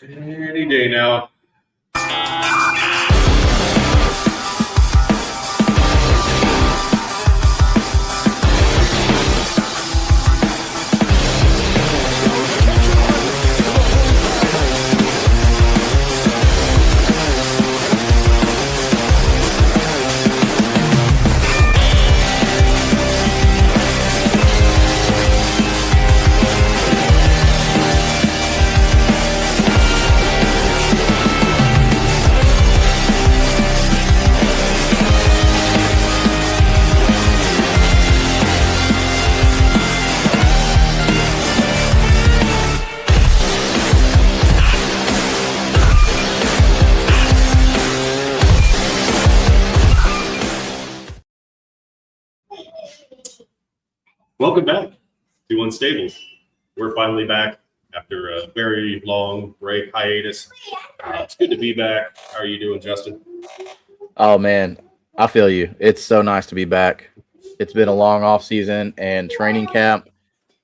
Any day now. Welcome back to Unstables. We're finally back after a very long break hiatus. It's good to be back. How are you doing, Justin? Oh man, I feel you. It's so nice to be back. It's been a long off season and training camp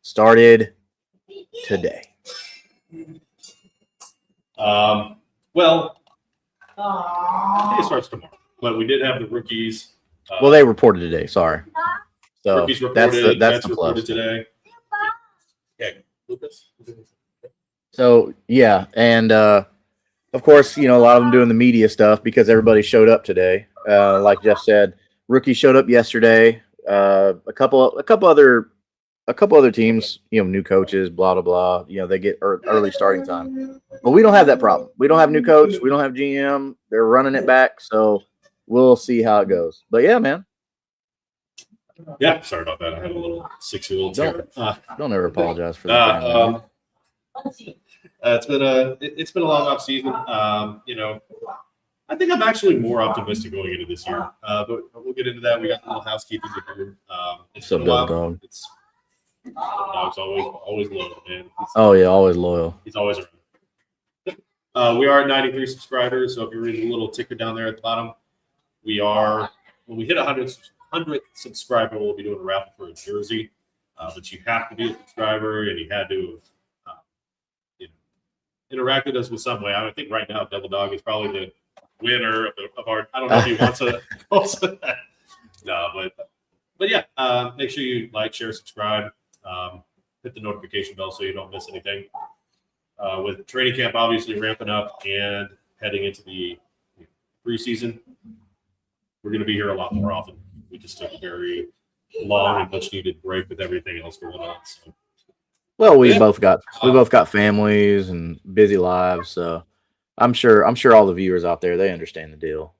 started today. Well, I think it starts tomorrow, but we did have the rookies. Well, they reported today. Sorry. So Rookies reported. that's the the reported plus today. Okay, Lucas. So yeah, and of course, a lot of them doing the media stuff because everybody showed up today. Like Jeff said, rookies showed up yesterday. A couple other teams, new coaches, blah blah blah. They get early starting time, but we don't have that problem. We don't have new coach. We don't have GM. They're running it back, so we'll see how it goes. But yeah, man. Yeah, sorry about that. I had a little 6-year-old terror. Don't ever apologize for that. It's been a long off season. I think I'm actually more optimistic going into this year. But we'll get into that. We got a little housekeeping to do. It's been a while. Dog? Dog's always loyal, man. Always loyal. He's always around. We are at 93 subscribers, so if you're reading the little ticker down there at the bottom, when we hit 100th subscriber, we'll be doing a raffle for a jersey. But you have to be a subscriber, and you had to interact with us with some way. I think right now Devil Dog is probably the winner of our. I don't know if he wants to post that. No, but yeah, make sure you like, share, subscribe, hit the notification bell so you don't miss anything. With training camp obviously ramping up and heading into the preseason, we're going to be here a lot more often. We just took a very long and much needed break with everything else going on. So. Well, we both got families and busy lives, so I'm sure all the viewers out there, they understand the deal.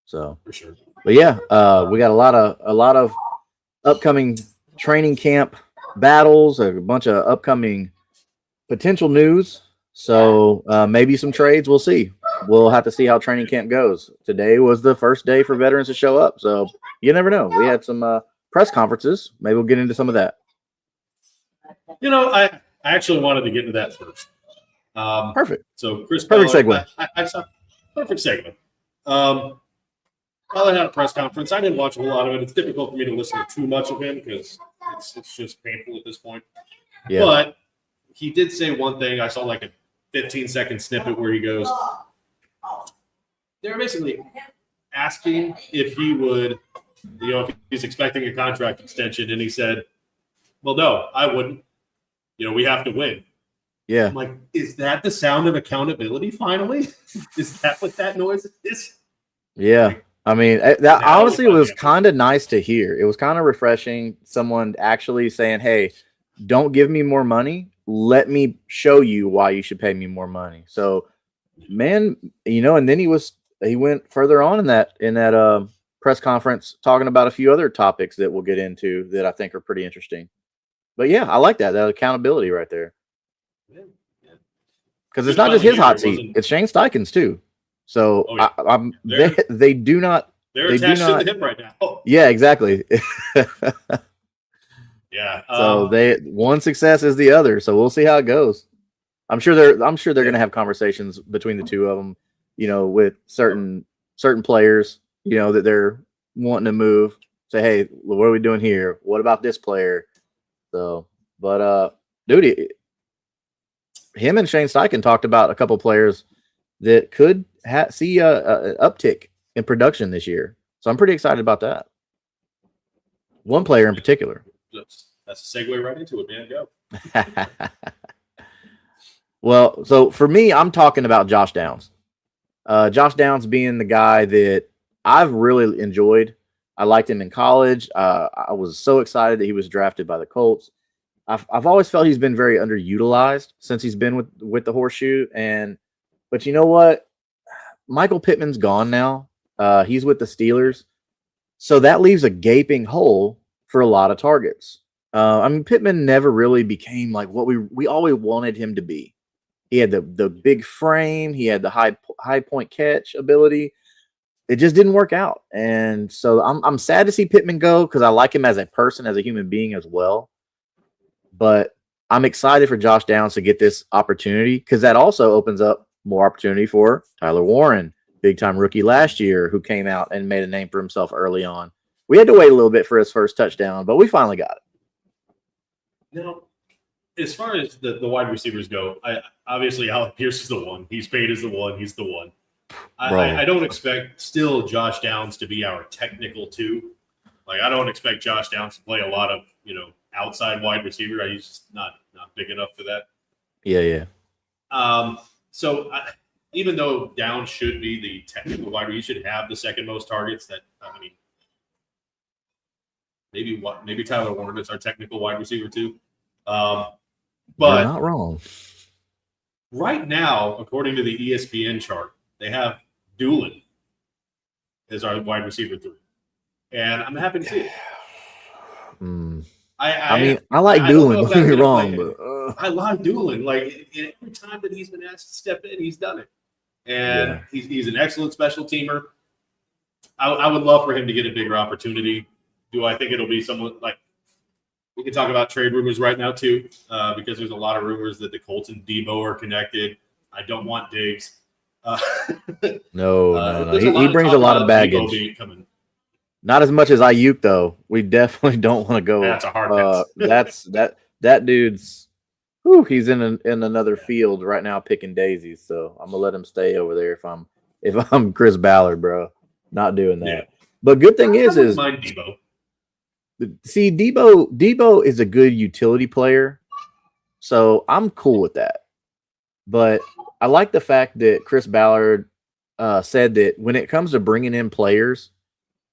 So for sure. But yeah, we got a lot of upcoming training camp battles, a bunch of upcoming potential news. So maybe some trades. We'll see. We'll have to see how training camp goes. Today was the first day for veterans to show up, so you never know. We had some press conferences. Maybe we'll get into some of that. I actually wanted to get into that first. Perfect. So Chris, perfect segue. Perfect segment. Ballard had a press conference. I didn't watch a whole lot of it. It's difficult for me to listen to too much of him because it's just painful at this point. Yeah. But he did say one thing. I saw like a 15-second snippet where he goes, they're basically asking if he would, if he's expecting a contract extension. And he said, well, no, I wouldn't. We have to win. Yeah. I'm like, is that the sound of accountability finally? Is that what that noise is? Yeah. I mean, that honestly was kind of nice to hear. It was kind of refreshing. Someone actually saying, hey, don't give me more money. Let me show you why you should pay me more money. So, man, and then he went further on in that press conference talking about a few other topics that we'll get into that I think are pretty interesting. But yeah, I like that accountability right there. Because it's not just his hot seat; it's Shane Steichen's too. So they do not. They're attached to the hip right now. Yeah, exactly. Yeah. So one success is the other. So we'll see how it goes. I'm sure they're going to have conversations between the two of them. With certain players, that they're wanting to move. Say, hey, what are we doing here? What about this player? So, but dude, him and Shane Steichen talked about a couple players that could see a uptick in production this year. So I'm pretty excited about that. One player in particular. That's a segue right into it, man. Go. Well, so for me, I'm talking about Josh Downs. Josh Downs being the guy that I've really enjoyed. I liked him in college. I was so excited that he was drafted by the Colts. I've always felt he's been very underutilized since he's been with the Horseshoe. But you know what? Michael Pittman's gone now. He's with the Steelers. So that leaves a gaping hole for a lot of targets. I mean, Pittman never really became like what we always wanted him to be. He had the big frame. He had the high point catch ability. It just didn't work out. And so I'm sad to see Pittman go because I like him as a person, as a human being as well. But I'm excited for Josh Downs to get this opportunity because that also opens up more opportunity for Tyler Warren, big-time rookie last year who came out and made a name for himself early on. We had to wait a little bit for his first touchdown, but we finally got it. Now, as far as the wide receivers go, obviously Alec Pierce is the one. He's paid as the one. He's the one. I don't expect still Josh Downs to be our technical two. Like I don't expect Josh Downs to play a lot of outside wide receiver. He's just not big enough for that. Yeah. So even though Downs should be the technical wide receiver, he should have the second most targets. Maybe Tyler Warren is our technical wide receiver too. But you're not wrong. Right now, according to the ESPN chart, they have Doolin as our wide receiver 3, and I'm happy to see it. I like Doolin. Don't get me wrong, but I like Doolin. Like every time that he's been asked to step in, he's done it, and he's an excellent special teamer. I would love for him to get a bigger opportunity. Do I think it'll be someone like we can talk about trade rumors right now too, because there's a lot of rumors that the Colts and Debo are connected. I don't want Diggs. No. He brings a lot of baggage. Not as much as Ayuk, though. We definitely don't want to go. That's a hard pass. That dude's. He's in another field right now picking daisies. So I'm gonna let him stay over there if I'm Chris Ballard, bro. Not doing that. Yeah. But good thing is mind Debo. See, Debo is a good utility player, so I'm cool with that. But I like the fact that Chris Ballard said that when it comes to bringing in players,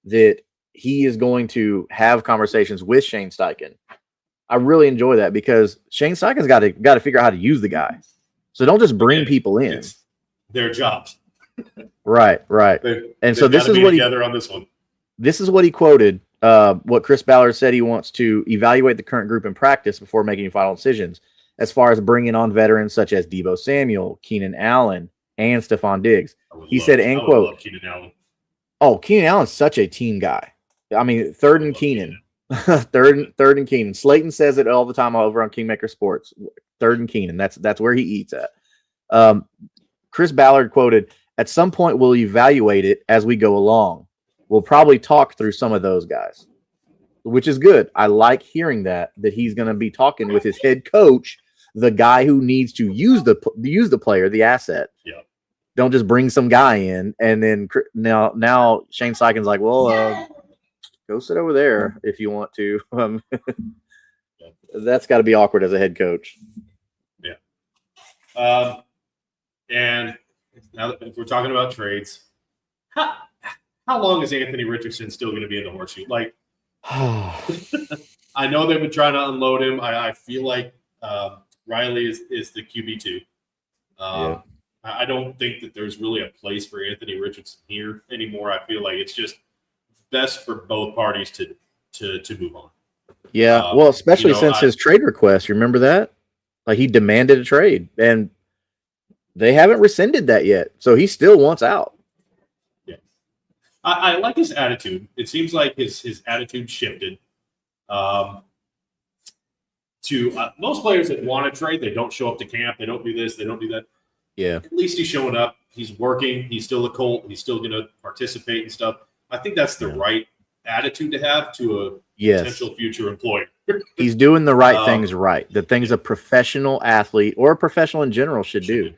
that he is going to have conversations with Shane Steichen. I really enjoy that because Shane Steichen's got to figure out how to use the guy. So don't just bring people in. It's their jobs. Right. So this is what together on this one. This is what he quoted. What Chris Ballard said, he wants to evaluate the current group in practice before making final decisions. As far as bringing on veterans such as Debo Samuel, Keenan Allen, and Stephon Diggs. He said, end quote. Keenan Allen. Oh, Keenan Allen's such a team guy. I mean, third and Keenan. third and Keenan. Slayton says it all the time over on Kingmaker Sports. Third and Keenan. That's where he eats at. Chris Ballard quoted, at some point we'll evaluate it as we go along. We'll probably talk through some of those guys, which is good. I like hearing that he's going to be talking with his head coach, the guy who needs to use the player, the asset. Yeah. Don't just bring some guy in and then now Shane Steichen's like, well, go sit over there if you want to. That's got to be awkward as a head coach. Yeah. And now that if we're talking about trades, how long is Anthony Richardson still going to be in the Horseshoe? Like, I know they've been trying to unload him. I feel like Riley is the QB2. I don't think that there's really a place for Anthony Richardson here anymore. I feel like it's just best for both parties to move on. Yeah, well, especially since his trade request. You remember that? Like he demanded a trade, and they haven't rescinded that yet. So he still wants out. Yeah, I like his attitude. It seems like his attitude shifted. To most players that want to trade, they don't show up to camp. They don't do this. They don't do that. Yeah. At least he's showing up. He's working. He's still a Colt. He's still going to participate and stuff. I think that's the right attitude to have to a potential future employer. He's doing the right Um, things right. The things a professional athlete or a professional in general should do,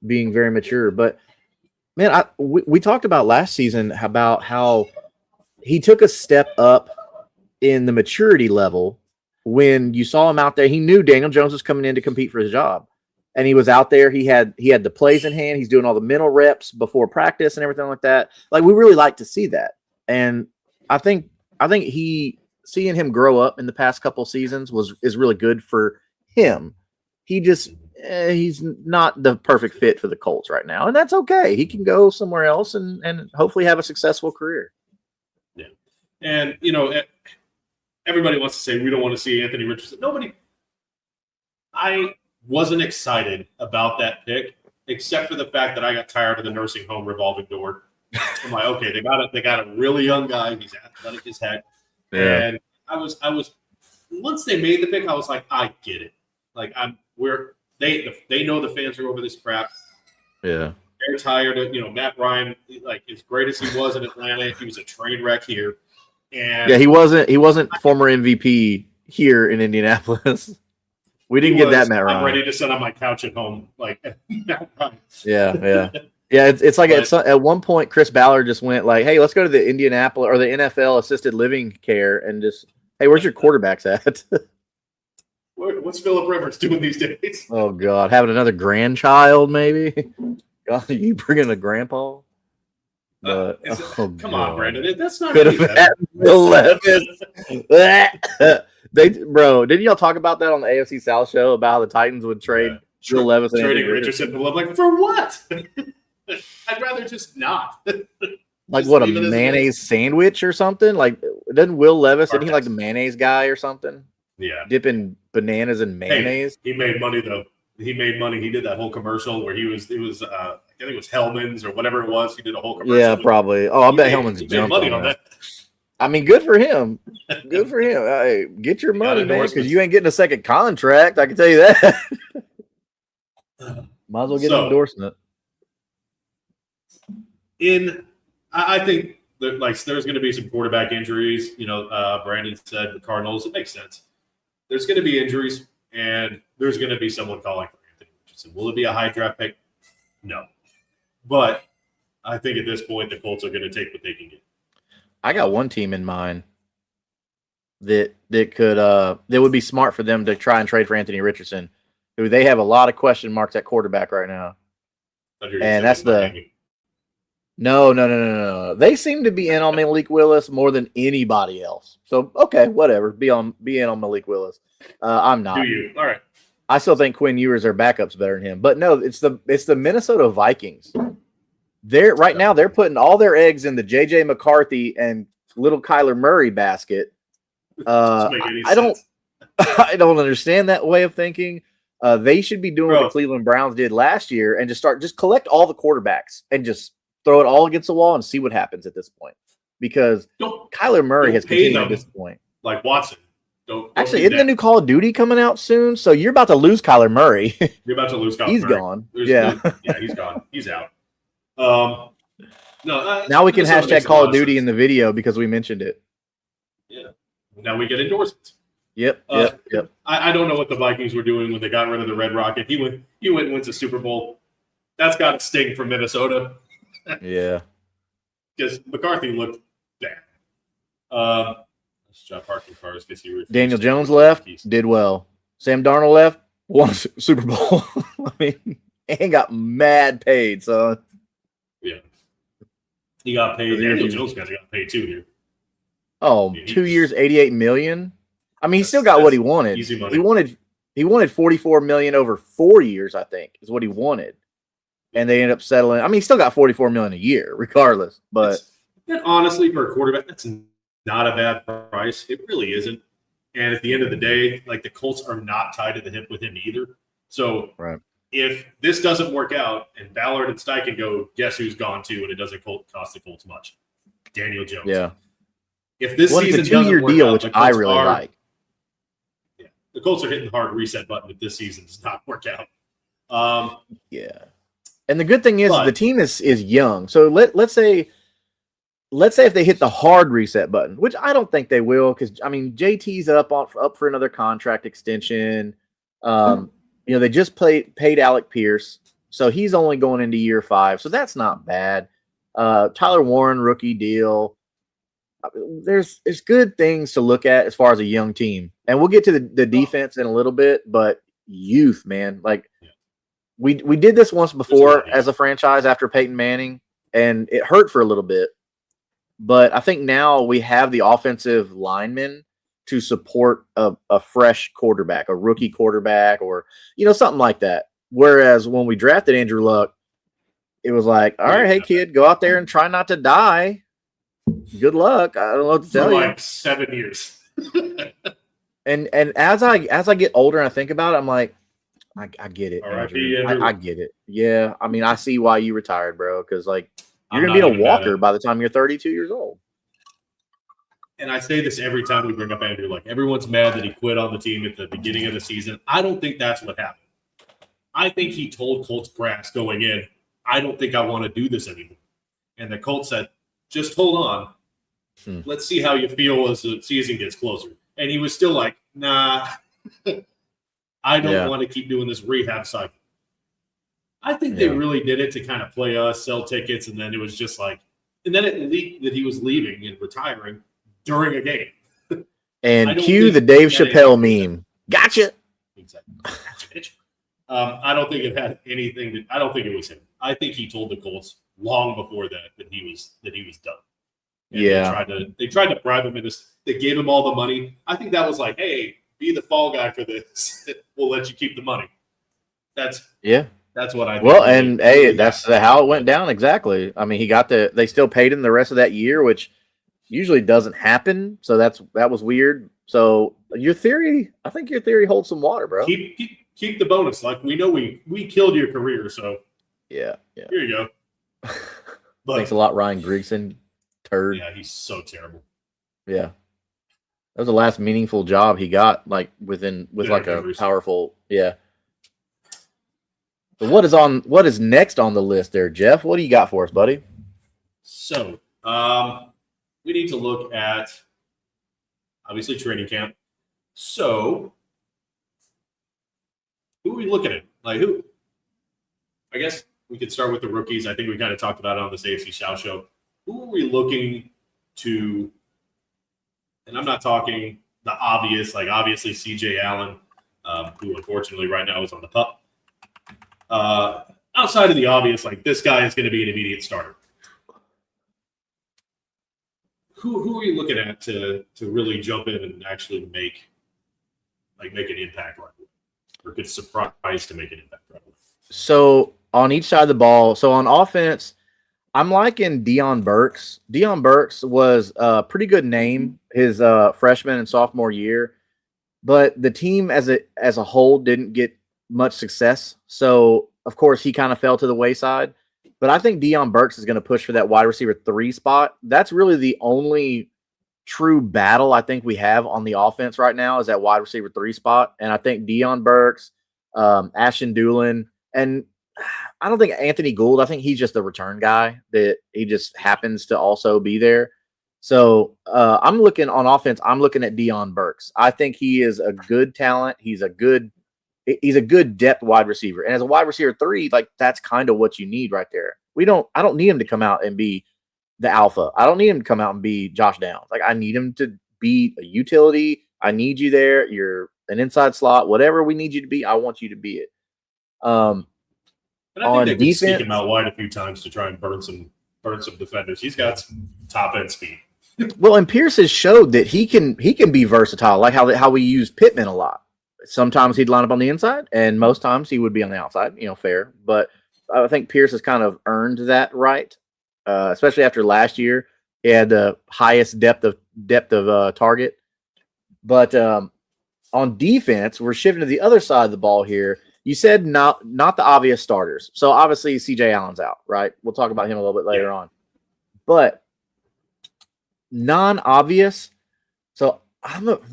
being very mature. But man, we talked about last season about how he took a step up in the maturity level when you saw him out there. He knew Daniel Jones was coming in to compete for his job, and he was out there. He had the plays in hand. He's doing all the mental reps before practice and everything like that. Like, we really like to see that, and I think seeing him grow up in the past couple seasons is really good for him. He just he's not the perfect fit for the Colts right now, and that's okay. He can go somewhere else and hopefully have a successful career. Yeah, and everybody wants to say we don't want to see Anthony Richardson. Nobody. I wasn't excited about that pick, except for the fact that I got tired of the nursing home revolving door. I'm like, okay, they got a really young guy. He's athletic as heck. Yeah. And I was once they made the pick, I was like, I get it. Like, they know the fans are over this crap. Yeah. They're tired of, Matt Ryan, like, as great as he was in Atlanta, he was a train wreck here. And yeah, he wasn't former MVP here in Indianapolis. We didn't get that Matt Ryan. I'm ready to sit on my couch at home, like Matt Ryan. Yeah. It's like at one point Chris Ballard just went like, "Hey, let's go to the Indianapolis or the NFL assisted living care and just, hey, where's your quarterbacks at?" What's Philip Rivers doing these days? Oh God, having another grandchild maybe? God, you bringing a grandpa? But, come on, Brandon. That's not could have had Will Levis. Didn't y'all talk about that on the AFC South show about how the Titans would trade Will Levis and trading Richardson? I'm like, for what? I'd rather just not. Like, what, a mayonnaise sandwich or something? Like, doesn't Will Levis, isn't he like the mayonnaise guy or something? Yeah. Dipping bananas in mayonnaise. Hey, he made money, though. He made money. He did that whole commercial where I think it was Hellman's or whatever it was. He did a whole commercial. Yeah, probably. Oh, I bet Hellman's jumped money on that. I mean, good for him. Good for him. Hey, get your money, man, because you ain't getting a second contract. I can tell you that. Might as well get an endorsement. I think that, like, there's going to be some quarterback injuries. Brandon said the Cardinals. It makes sense. There's going to be injuries, and there's going to be someone calling for Anthony Richardson. Will it be a high draft pick? No. But I think at this point, the Colts are going to take what they can get. I got one team in mind that would be smart for them to try and trade for Anthony Richardson, who they have a lot of question marks at quarterback right now. And that's No. They seem to be in on Malik Willis more than anybody else. So, okay, whatever. Be in on Malik Willis. I'm not. Do you? All right. I still think Quinn Ewers, their backup's better than him. But no, it's the Minnesota Vikings. Now they're putting all their eggs in the J.J. McCarthy and little Kyler Murray basket. I don't understand that way of thinking. They should be doing what the Cleveland Browns did last year and just collect all the quarterbacks and just throw it all against the wall and see what happens at this point. Because Kyler Murray has continued at this point. Like Watson. Actually, isn't the new Call of Duty coming out soon? So you're about to lose Kyler Murray. You're about to lose Kyler Murray. He's gone. Yeah, he's gone. He's out. Now we can hashtag Call of Duty in the video because we mentioned it. Yeah. Now we get endorsements. Yep. I don't know what the Vikings were doing when they got rid of the Red Rocket. He went and wins a Super Bowl. That's got to sting from Minnesota. Yeah. Because McCarthy looked bad. Let's try parking cars. Daniel Jones left, did well. Sam Darnold left, won a Super Bowl. I mean, and got mad paid, son. Yeah. He got paid. Daniel Jones got paid too here. Oh, 2 years, $88 million. I mean, he still got what he wanted. Easy money. He wanted $44 million over 4 years, I think, is what he wanted. And they ended up settling. I mean, he still got $44 million a year, regardless. But honestly, for a quarterback, that's not a bad price. It really isn't. And at the end of the day, like, the Colts are not tied to the hip with him either. So if this doesn't work out and Ballard and Steichen go, guess who's gone too, and it doesn't cost the Colts much? Daniel Jones. Yeah. If this season it's a 2-year deal, which I really like. Yeah, the Colts are hitting the hard reset button if this season does not work out. Yeah. And the good thing is the team is young. So let's say let's say if they hit the hard reset button, which I don't think they will, because I mean JT's up for another contract extension. They just paid Alec Pierce, so he's only going into year 5, so that's not bad. Tyler Warren rookie deal. There's good things to look at as far as a young team, and we'll get to the defense in a little bit. But youth, man, like we did this once before as a franchise after Peyton Manning, and it hurt for a little bit. But I think now we have the offensive linemen to support a fresh quarterback, a rookie quarterback, or something like that. Whereas when we drafted Andrew Luck, it was like, all right, hey kid, go out there and try not to die. Good luck. I don't know what to tell you. For like 7 years. and as I get older and I think about it, I'm like, I get it. I get it. Yeah. I mean, I see why you retired, bro. Because like you're gonna be a walker by the time you're 32 years old. And I say this every time we bring up Andrew Luck. Everyone's mad that he quit on the team at the beginning of the season. I don't think that's what happened. I think he told Colts brass going in, I don't think I want to do this anymore. And the Colts said, just hold on. Let's see how you feel as the season gets closer. And he was still like, nah, I don't want to keep doing this rehab cycle. I think they really did it to kind of play us, sell tickets, and then it was just like, and then it leaked that he was leaving and retiring during a game. And cue the Dave Chappelle meme. Gotcha. Exactly. I don't think it had anything. I don't think it was him. I think he told the Colts long before that he was done. And they tried to bribe him into. They gave him all the money. I think that was like, hey, be the fall guy for this. We'll let you keep the money. That's what I think. Well, and hey, that's how it went down exactly. I mean, they still paid him the rest of that year, which usually doesn't happen. So that was weird. So I think your theory holds some water, bro. Keep the bonus. Like we know we killed your career, so yeah. Here you go. But, thanks a lot, Ryan Grigson. Turd. Yeah, he's so terrible. Yeah. That was the last meaningful job he got, like with like a powerful, So what is next on the list there, Jeff? What do you got for us, buddy? So we need to look at obviously training camp. So who are we looking at? Like who? I guess we could start with the rookies. I think we kind of talked about it on this AFC South show. Who are we looking to? And I'm not talking the obvious, like obviously CJ Allen, who unfortunately right now is on the pup. Outside of the obvious, like this guy is going to be an immediate starter. Who are you looking at to really jump in and actually make an impact right away, or could surprise to make an impact right away? So on each side of the ball, so on offense, I'm liking Deion Burks. Deion Burks was a pretty good name his freshman and sophomore year, but the team as a whole didn't get much success. So of course he kind of fell to the wayside. But I think Deion Burks is going to push for that wide receiver 3 spot. That's really the only true battle I think we have on the offense right now is that wide receiver 3 spot. And I think Deion Burks, Ashton Doolin, and I don't think Anthony Gould. I think he's just the return guy that he just happens to also be there. So I'm looking on offense. I'm looking at Deion Burks. I think he is a good talent. He's a good depth wide receiver. And as a wide receiver 3, like that's kind of what you need right there. I don't need him to come out and be the alpha. I don't need him to come out and be Josh Downs. Like I need him to be a utility. I need you there. You're an inside slot, whatever we need you to be. I want you to be it. But I think they could sneak him out wide a few times to try and burn some defenders. He's got some top end speed. Well, and Pierce has showed that he can be versatile, like how we use Pittman a lot. Sometimes he'd line up on the inside, and most times he would be on the outside. Fair. But I think Pierce has kind of earned that right, especially after last year. He had the highest depth of target. But on defense, we're shifting to the other side of the ball here. You said not the obvious starters. So obviously CJ Allen's out, right? We'll talk about him a little bit later on. But non-obvious. So look,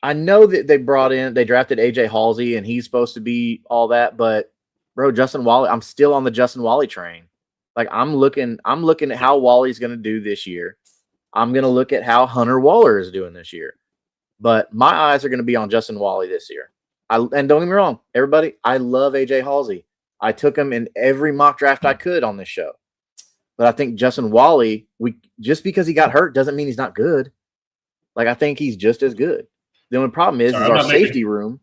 I know that they drafted AJ Halsey and he's supposed to be all that, but bro, Justin Wally, I'm still on the Justin Wally train. Like I'm looking at how Wally's going to do this year. I'm going to look at how Hunter Waller is doing this year. But my eyes are going to be on Justin Wally this year. And don't get me wrong, everybody, I love AJ Halsey. I took him in every mock draft I could on this show. But I think Justin Wally, just because he got hurt doesn't mean he's not good. Like I think he's just as good. The only problem is our safety room.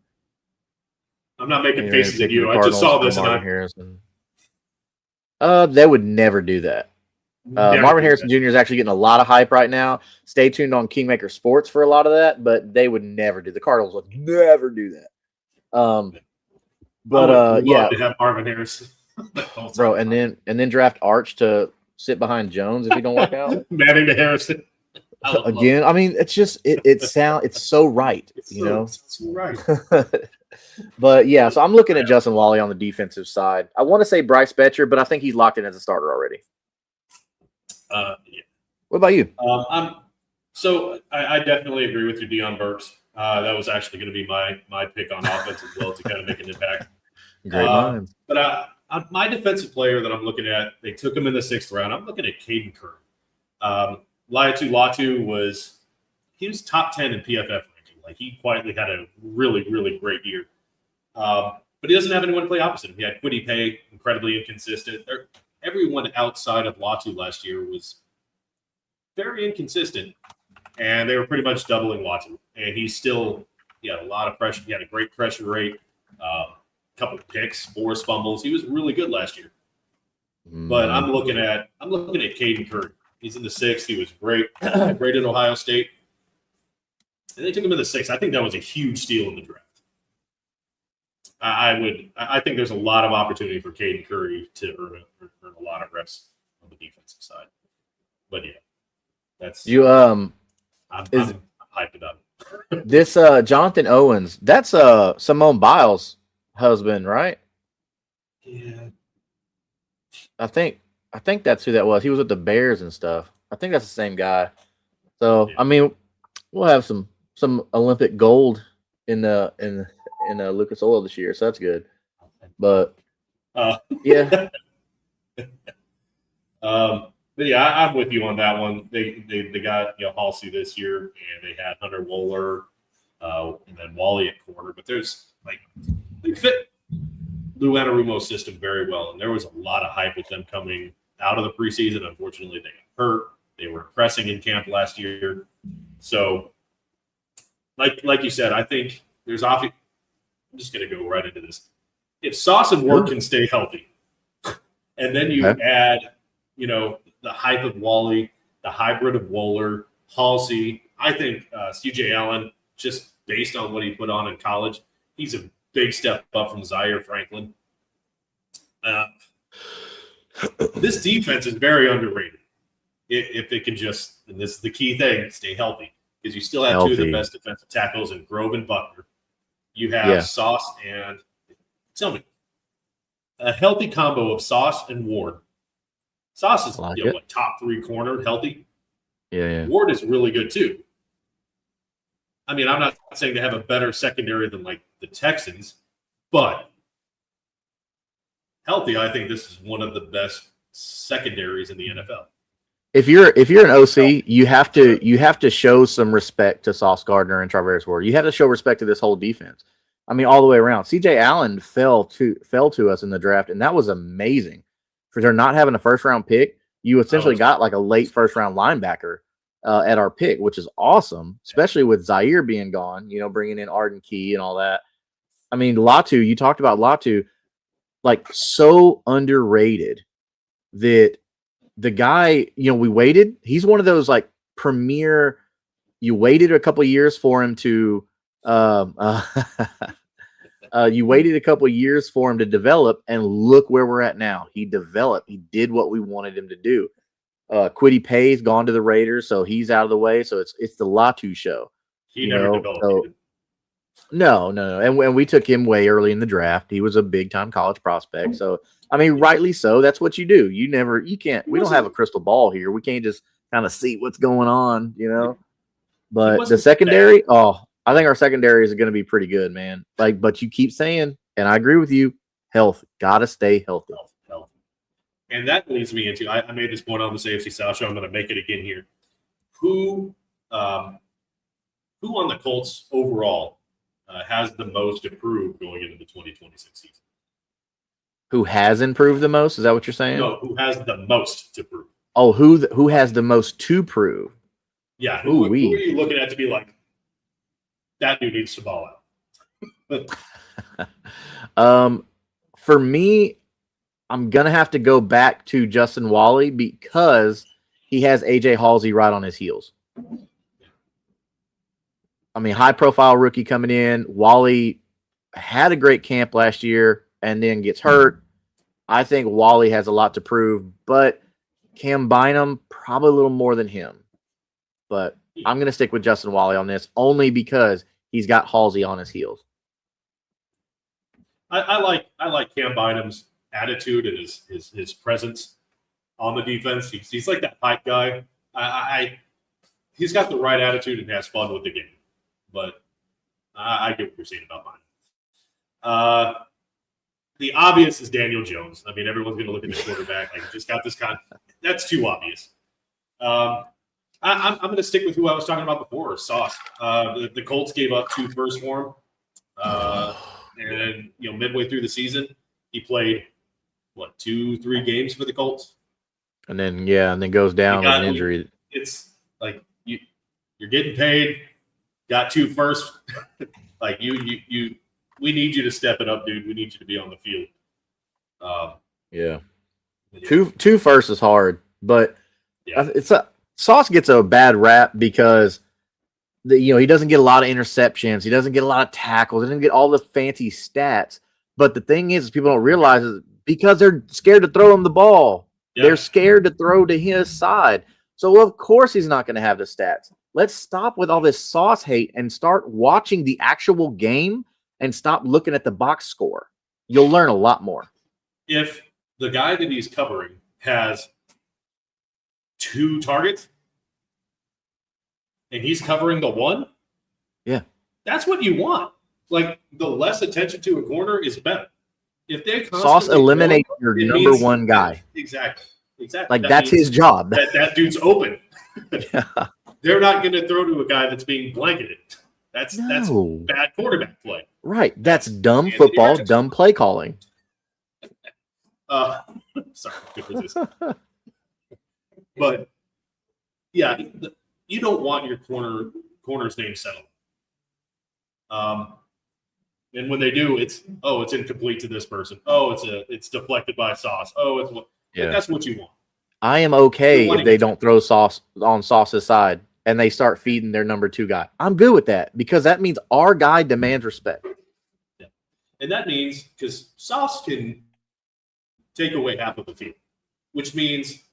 I'm not making faces at you. I just saw this. Harrison. They would never do that. Marvin Harrison Jr. is actually getting a lot of hype right now. Stay tuned on Kingmaker Sports for a lot of that, but they would never do. The Cardinals would never do that. Yeah, to have Marvin Harrison, bro, and then draft Arch to sit behind Jones if he don't work out. Manning to Harrison again. I mean, it's just it's so right, It's right. But yeah, so I'm looking at Justin Wally on the defensive side. I want to say Bryce Betcher, but I think he's locked in as a starter already. Yeah. What about you? I definitely agree with you, Deion Burks. That was actually going to be my pick on offense as well to kind of make an impact. Great mind. But my defensive player that I'm looking at, they took him in the 6th round. I'm looking at Caden Curry. Latu was top 10 in PFF ranking. Like he quietly had a really, really great year. But he doesn't have anyone to play opposite him. He had Kwity Paye, incredibly inconsistent. Everyone outside of Latu last year was very inconsistent, and they were pretty much doubling Latu. And he had a lot of pressure. He had a great pressure rate, a couple of picks, forced fumbles. He was really good last year. But I'm looking at Caden Curry. He's in the 6th. He was great, great at Ohio State. And they took him in the 6th. I think that was a huge steal in the draft. I think there's a lot of opportunity for Caden Curry to earn a lot of reps on the defensive side. But yeah, that's I'm hyped up. This Jonathan Owens, that's Simone Biles' husband, right? Yeah. I think that's who that was. He was with the Bears and stuff. I think that's the same guy. So yeah. I mean, we'll have some Olympic gold in Lucas Oil this year, so that's good. But yeah. But yeah, I'm with you on that one. They got Halsey this year, and they had Hunter Wohler, and then Wally at corner. But they fit Lou Anarumo's system very well, and there was a lot of hype with them coming out of the preseason. Unfortunately, they got hurt. They were pressing in camp last year, so like you said, I think there's I'm just going to go right into this. If Sauce and Ward can stay healthy, and then you add, the hype of Wally, the hybrid of Wohler, Halsey, I think CJ Allen, just based on what he put on in college, he's a big step up from Zaire Franklin. This defense is very underrated. If it can just, and this is the key thing, stay healthy, because you still have two of the best defensive tackles in Grove and Buckner. You have Sauce and, tell me, a healthy combo of Sauce and Ward. Sauce is top 3 corner, healthy. Yeah. Ward is really good too. I mean, I'm not saying they have a better secondary than like the Texans, but healthy, I think this is one of the best secondaries in the NFL. If you're an OC, you have to show some respect to Sauce Gardner and Travis Ward. You have to show respect to this whole defense. I mean, all the way around. CJ Allen fell to us in the draft, and that was amazing. For their not having a first-round pick, you essentially got like a late first-round linebacker at our pick, which is awesome, especially with Zaire being gone, bringing in Arden Key and all that. I mean, Latu, you talked about Latu, like so underrated that the guy, we waited. He's one of those like premier, you waited a couple years for him to you waited a couple years for him to develop, and look where we're at now. He developed. He did what we wanted him to do. Kwity Paye's gone to the Raiders, so he's out of the way. So it's the Latu show. He never developed. So, no. And we took him way early in the draft. He was a big time college prospect. So I mean, rightly so. That's what you do. We don't have a crystal ball here. We can't just kind of see what's going on, But the secondary, I think our secondary is going to be pretty good, man. But you keep saying, and I agree with you, health. Got to stay healthy. Health. And that leads me into I made this point on this AFC South show. I'm going to make it again here. Who on the Colts overall has the most improved going into the 2026 season? Who has improved the most? Is that what you're saying? No, who has the most to prove? Oh, who has the most to prove? Yeah, who are you looking at to be like, that dude needs to ball out? For me, I'm gonna have to go back to Justin Wally because he has AJ Halsey right on his heels. I mean, high-profile rookie coming in. Wally had a great camp last year and then gets hurt. I think Wally has a lot to prove, but Cam Bynum probably a little more than him. But I'm going to stick with Justin Wally on this only because he's got Halsey on his heels. I like Cam Bynum's attitude and his presence on the defense. He's like that hype guy. He's got the right attitude and has fun with the game. But I get what you're saying about Bynum. The obvious is Daniel Jones. I mean, everyone's going to look at the quarterback. Like, just got this kind of – that's too obvious. I'm going to stick with who I was talking about before, Sauce. The Colts gave up 2 firsts for him. And, midway through the season, he played, 2-3 games for the Colts? And then goes down with an injury. It's like you're getting paid, got 2 firsts. Like, we need you to step it up, dude. We need you to be on the field. Yeah. Two firsts is hard, but Sauce gets a bad rap because he doesn't get a lot of interceptions, he doesn't get a lot of tackles, he doesn't get all the fancy stats. But the thing is people don't realize is because they're scared to throw him the ball. Yeah. They're scared to throw to his side. So of course he's not going to have the stats. Let's stop with all this Sauce hate and start watching the actual game and stop looking at the box score. You'll learn a lot more. If the guy that he's covering has 2 targets and he's covering the 1, that's what you want. Like, the less attention to a corner is better. If they Sauce eliminates your number 1 guy. Exactly. Like, that's his job. That dude's open. They're not going to throw to a guy that's being blanketed. That's bad quarterback play. Right. That's dumb football, dumb play calling. Sorry, good resist. But yeah, you don't want your corner's name settled. And when they do, it's incomplete to this person. Oh, it's deflected by Sauce. Oh, that's what you want. I am okay if they don't throw Sauce on Sauce's side and they start feeding their number 2 guy. I'm good with that because that means our guy demands respect. Yeah. And that means because Sauce can take away half of the field, which means,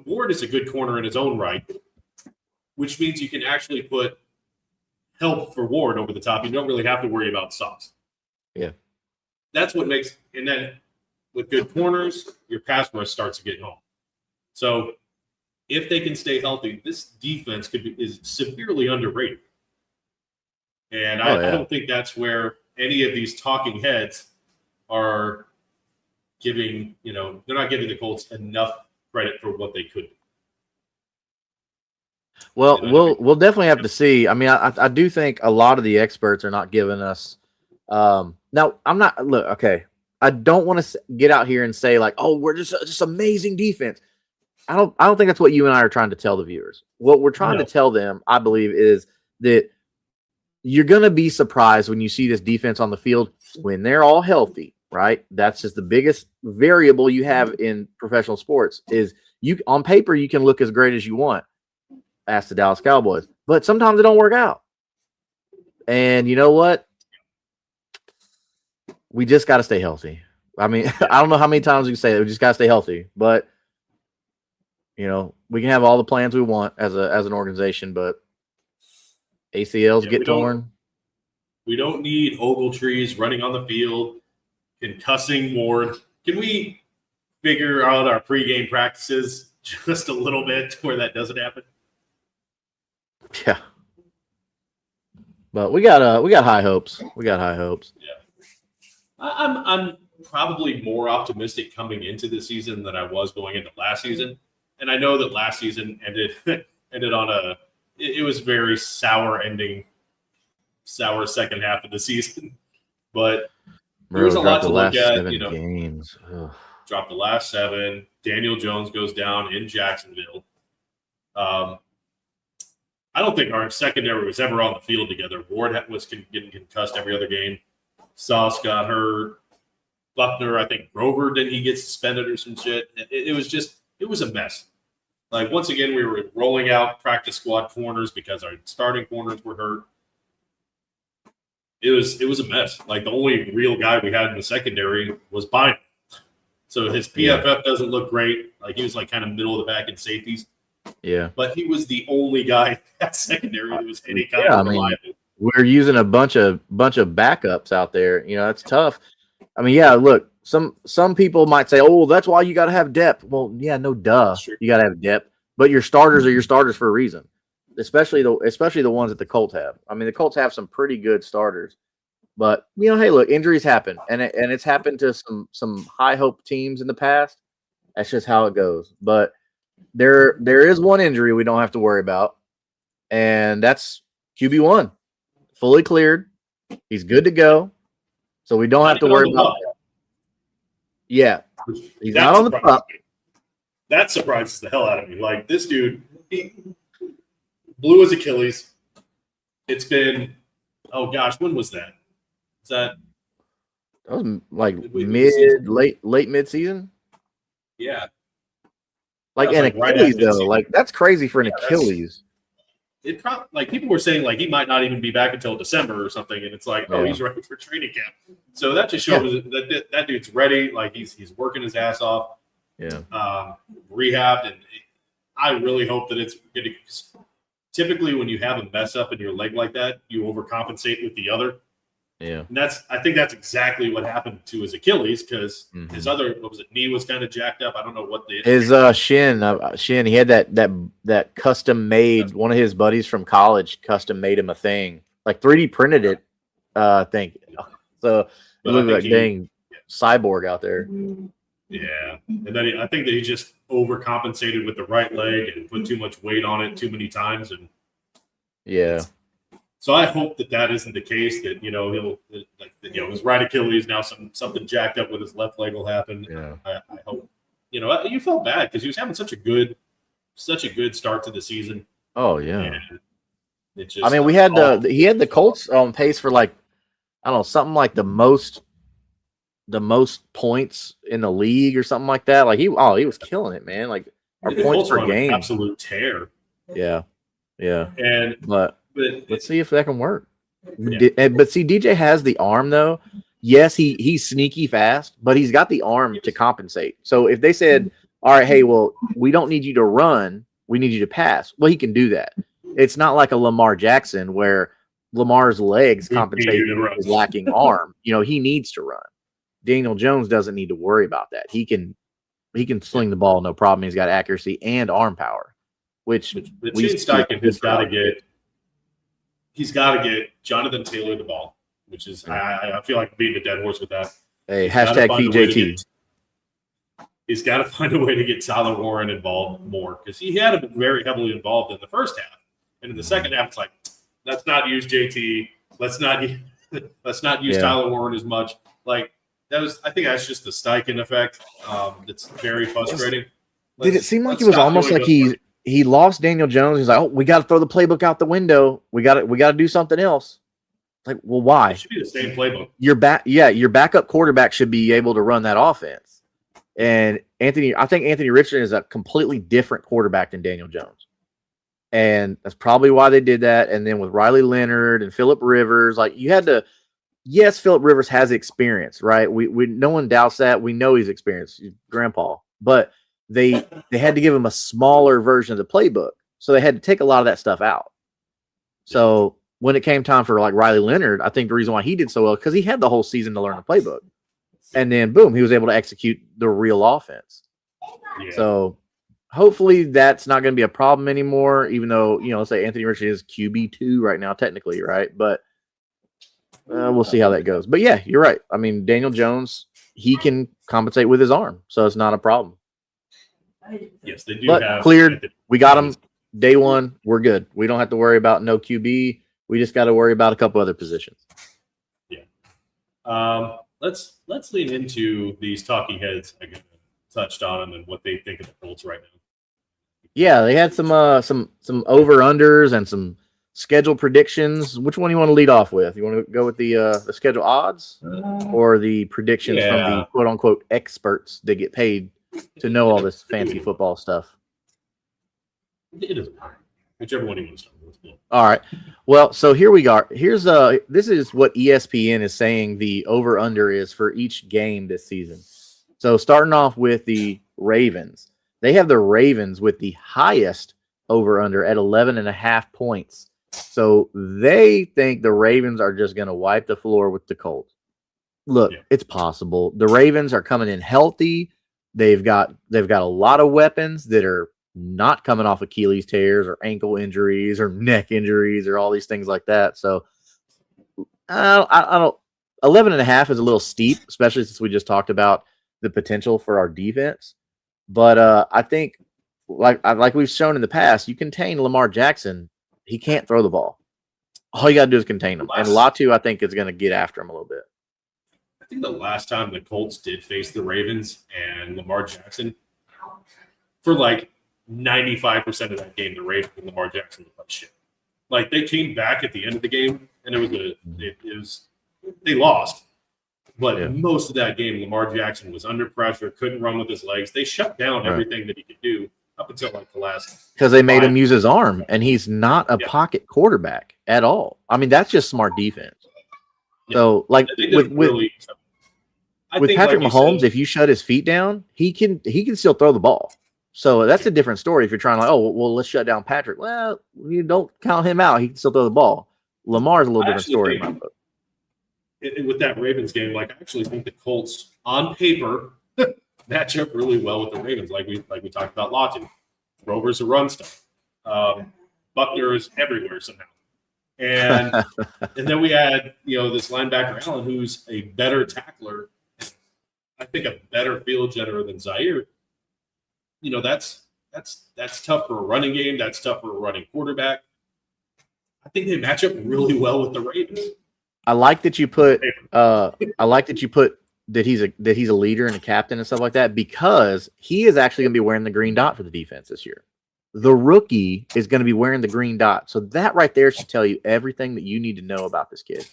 Ward is a good corner in his own right, which means you can actually put help for Ward over the top. You don't really have to worry about Sauce. Yeah. That's what makes – and then with good corners, your pass rush starts to get home. So if they can stay healthy, this defense is severely underrated. And I don't think that's where any of these talking heads are giving – they're not giving the Colts enough credit for what they could do. Well, we'll definitely have to see. I mean, I do think a lot of the experts are not giving us. Now, I'm not. Look, okay. I don't want to get out here and say like, "Oh, we're just amazing defense." I don't think that's what you and I are trying to tell the viewers. What we're trying to tell them, I believe, is that you're going to be surprised when you see this defense on the field when they're all healthy. Right? That's just the biggest variable you have in professional sports. Is you on paper you can look as great as you want. Ask the Dallas Cowboys. But sometimes it don't work out. And you know what? We just got to stay healthy. I mean, I don't know how many times we can say that. We just got to stay healthy. But, we can have all the plans we want as an organization, but ACLs get torn. We don't need Ogletrees running on the field, concussing Ward. Can we figure out our pregame practices just a little bit to where that doesn't happen? Yeah, but we got high hopes. We got high hopes. Yeah, probably more optimistic coming into the season than I was going into last season. And I know that last season ended on it was very sour ending, sour second half of the season. But there was a lot to look at. Games. Dropped the last 7. Daniel Jones goes down in Jacksonville. I don't think our secondary was ever on the field together. Ward was getting concussed every other game. Sauce got hurt. Buckner, I think Grover, didn't he get suspended or some shit? It was a mess. Like, once again, we were rolling out practice squad corners because our starting corners were hurt. It was a mess. Like, the only real guy we had in the secondary was Bynum. So his PFF doesn't look great. Like, he was like kind of middle of the pack in safeties. Yeah. But he was the only guy at secondary that was any kind of reliable. We're using a bunch of backups out there. You know, that's tough. I mean, yeah, look, some people might say, oh, that's why you got to have depth. Well, yeah, no duh. Sure. You got to have depth. But your starters are your starters for a reason, especially the ones that the Colts have. I mean, the Colts have some pretty good starters. But, you know, hey, look, injuries happen. And it's happened to some high-hope teams in the past. That's just how it goes. But there is one injury we don't have to worry about, and that's QB1. Fully cleared. He's good to go. So we don't have to worry about that. Yeah. He's not on the pup. That surprises the hell out of me. Like, this dude, he blew his Achilles. It's been, oh gosh, when was that? That was like late mid-season? Yeah. Like an Achilles, though. Like, that's crazy for an Achilles. It probably, like, people were saying like he might not even be back until December or something, and it's like, he's ready for training camp. So that just shows that dude's ready. Like, he's working his ass off. Yeah. Rehabbed, and I really hope that it's going to. Typically, when you have a mess up in your leg like that, you overcompensate with the other. Yeah. And I think that's exactly what happened to his Achilles, because his other, knee was kind of jacked up. I don't know what his shin. He had that custom made. One of his buddies from college custom made him a thing, like 3D printed it. I think so. It looked like dang cyborg out there. Yeah, and then I think that he just overcompensated with the right leg and put too much weight on it too many times, and yeah. So I hope that isn't the case. That he'll his right Achilles now something jacked up with his left leg will happen. Yeah. I hope. You felt bad because he was having such a good start to the season. Oh yeah. It just, I mean, he had the Colts on pace for like, I don't know, something like the most points in the league or something like that. Like he was killing it, man. Like our points per game, absolute tear. Yeah. But let's see if that can work. Yeah. But see, DJ has the arm though. Yes, he's sneaky fast, but he's got the arm to compensate. So if they said, all right, hey, well, we don't need you to run, we need you to pass. Well, he can do that. It's not like a Lamar Jackson where Lamar's legs compensate for his lacking arm. He needs to run. Daniel Jones doesn't need to worry about that. He can sling the ball no problem. He's got accuracy and arm power, which Shane Steichen has got to get. He's got to get Jonathan Taylor the ball, which is I feel like beating a dead horse with that. Hey, hashtag PJT. He's got to find a way to get Tyler Warren involved more, because he had been very heavily involved in the first half, and in the second half, it's like, let's not use JT. Let's not use Tyler Warren as much. Like, I think that's just the Steichen effect. That's very frustrating. Did it seem like it was almost like he lost Daniel Jones? He's like, oh, we got to throw the playbook out the window. We got to do something else. Like, well, why? It should be the same playbook. Your backup quarterback should be able to run that offense. And I think Anthony Richardson is a completely different quarterback than Daniel Jones. And that's probably why they did that. And then with Riley Leonard and Phillip Rivers, like, you had to. Yes, Phillip Rivers has experience, right? We no one doubts that. We know he's experienced, he's grandpa. But they had to give him a smaller version of the playbook, so they had to take a lot of that stuff out. So when it came time for like Riley Leonard, I think the reason why he did so well because he had the whole season to learn the playbook, and then boom, he was able to execute the real offense. Yeah. So hopefully that's not going to be a problem anymore. Even though let's say Anthony Richardson is QB2 right now, technically, right? But we'll see how that goes. But yeah, you're right. I mean, Daniel Jones, he can compensate with his arm, so it's not a problem. Yes, they do But have cleared. We got him day one. We're good. We don't have to worry about no QB. We just got to worry about a couple other positions. Yeah. Let's lean into these talking heads I touched on and what they think of the Colts right now. Yeah, they had some over unders and some schedule predictions. Which one do you want to lead off with? You want to go with the schedule odds or the predictions from the quote unquote experts that get paid to know all this fancy football stuff? It doesn't matter. Whichever one you want to start with. All right. Well, so here we are. Here's this is what ESPN is saying the over under is for each game this season. So starting off with the Ravens. They have the Ravens with the highest over under at 11.5 points. So they think the Ravens are just going to wipe the floor with the Colts. Look, It's possible. The Ravens are coming in healthy. They've got a lot of weapons that are not coming off Achilles tears or ankle injuries or neck injuries or all these things like that. So I don't 11.5 is a little steep, especially since we just talked about the potential for our defense. But I think, like we've shown in the past, you contain Lamar Jackson. He can't throw the ball. All you got to do is contain him. And Latu, I think, is going to get after him a little bit. I think the last time the Colts did face the Ravens and Lamar Jackson, for like 95% of that game, the Ravens and Lamar Jackson was like shit. Like they came back at the end of the game, and it was they lost. But most of that game, Lamar Jackson was under pressure, couldn't run with his legs. They shut down everything that he could do up until like the last. Because they made him use his arm, and he's not a pocket quarterback at all. I mean, that's just smart defense. Yeah. So, like with Patrick Mahomes, if you shut his feet down, he can still throw the ball. So that's a different story. If you're trying like, oh well, let's shut down Patrick. Well, you don't count him out. He can still throw the ball. Lamar's a little different story in my book. With that Ravens game, like I actually think the Colts on paper match up really well with the Ravens, like we talked about Latu. Rover's a run stuff. Buckner is everywhere somehow. And then we had this linebacker Allen, who's a better tackler, I think a better field general than Zaire. That's tough for a running game. That's tough for a running quarterback. I think they match up really well with the Ravens. I like that you put. That he's a leader and a captain and stuff like that, because he is actually going to be wearing the green dot for the defense this year. The rookie is going to be wearing the green dot, so that right there should tell you everything that you need to know about this kid.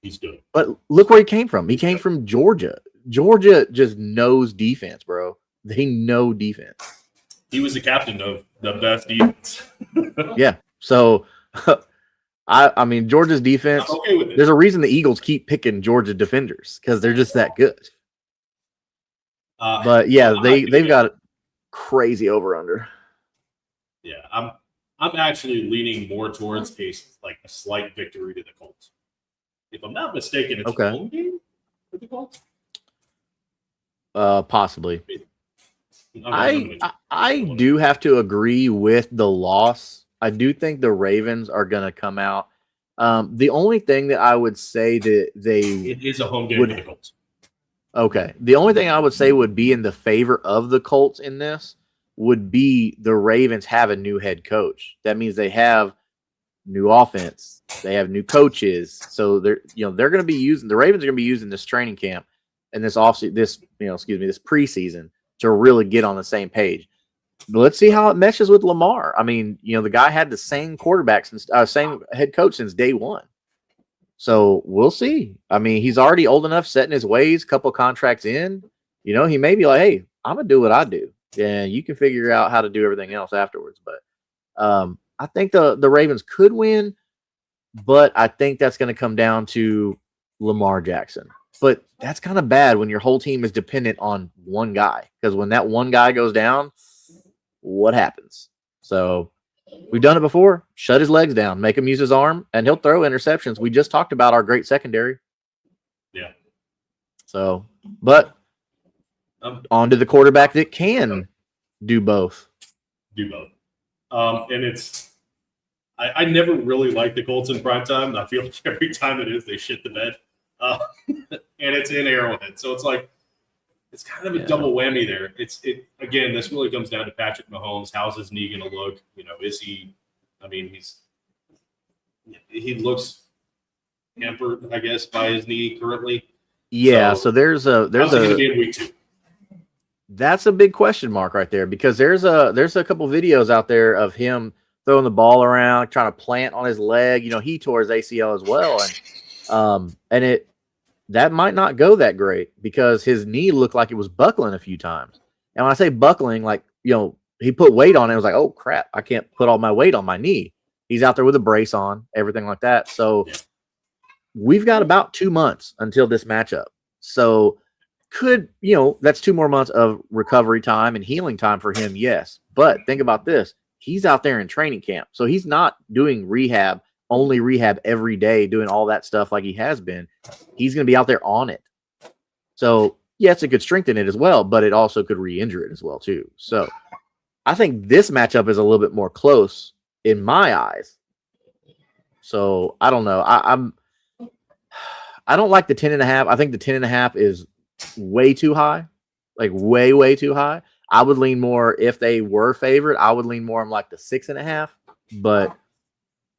He's good. But look where he came from. He came from Georgia. Georgia just knows defense, bro. They know defense. He was the captain of the best defense. Yeah. So, I mean, Georgia's defense, okay with it. There's a reason the Eagles keep picking Georgia defenders, because they're just that good. But, yeah, they've got a crazy over-under. Yeah, I'm actually leaning more towards a slight victory to the Colts. If I'm not mistaken, it's a home game for the Colts? Possibly. I do have to agree with the loss. I do think the Ravens are going to come out. The only thing that I would say that it is a home game for the Colts. Okay. The only thing I would say would be in the favor of the Colts in this would be the Ravens have a new head coach. That means they have new offense. They have new coaches. So they're going to be using, the Ravens are going to be using this training camp and this preseason to really get on the same page. But let's see how it meshes with Lamar. I mean, the guy had the same quarterback same head coach since day one. So we'll see. I mean, he's already old enough, setting his ways, couple contracts in. He may be like, hey, I'm going to do what I do. And you can figure out how to do everything else afterwards. But I think the Ravens could win, but I think that's going to come down to Lamar Jackson. But that's kind of bad when your whole team is dependent on one guy, because when that one guy goes down, what happens? So we've done it before. Shut his legs down, make him use his arm, and he'll throw interceptions. We just talked about our great secondary. Yeah. So, but on to the quarterback that can do both. And I never really liked the Colts in primetime. I feel like every time it is, they shit the bed. and it's in Arrowhead. So it's like it's kind of a double whammy there. Again, this really comes down to Patrick Mahomes. How's his knee going to look? Is he? I mean, he looks hampered, I guess, by his knee currently. Yeah. So there's going to be in week 2. That's a big question mark right there, because there's a couple videos out there of him throwing the ball around, trying to plant on his leg. He tore his ACL as well, and that might not go that great because his knee looked like it was buckling a few times. And when I say buckling, like he put weight on it. It was like, oh crap, I can't put all my weight on my knee. He's out there with a brace on, everything like that. So we've got about 2 months until this matchup. So that's 2 more months of recovery time and healing time for him. Yes. But think about this. He's out there in training camp. So he's not doing only rehab every day, doing all that stuff like he has been. He's going to be out there on it. So yes, it could strengthen it as well, but it also could re-injure it as well too. So I think this matchup is a little bit more close in my eyes. So I don't know. I don't like the 10.5. I think the 10.5 is way too high, like way too high. I would lean more, if they were favored, I would lean more on like the 6.5, but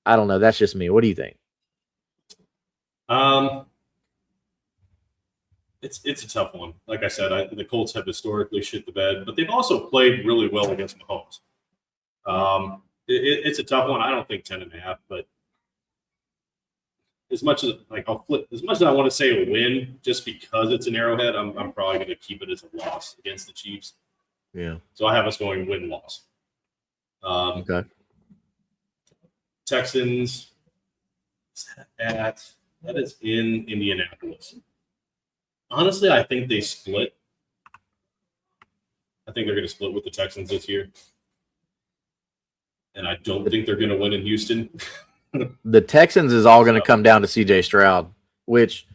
I don't know. That's just me. What do you think? It's a tough one. Like I said, the Colts have historically shit the bed, but they've also played really well against Mahomes. It's a tough one. I don't think 10.5, but as much as I want to say a win, just because it's an Arrowhead, I'm probably going to keep it as a loss against the Chiefs. Yeah. So I have us going win-loss. Okay. Texans that is in Indianapolis. Honestly, I think they split. I think they're going to split with the Texans this year. And I don't think they're going to win in Houston. The Texans is all going to come down to CJ Stroud, which,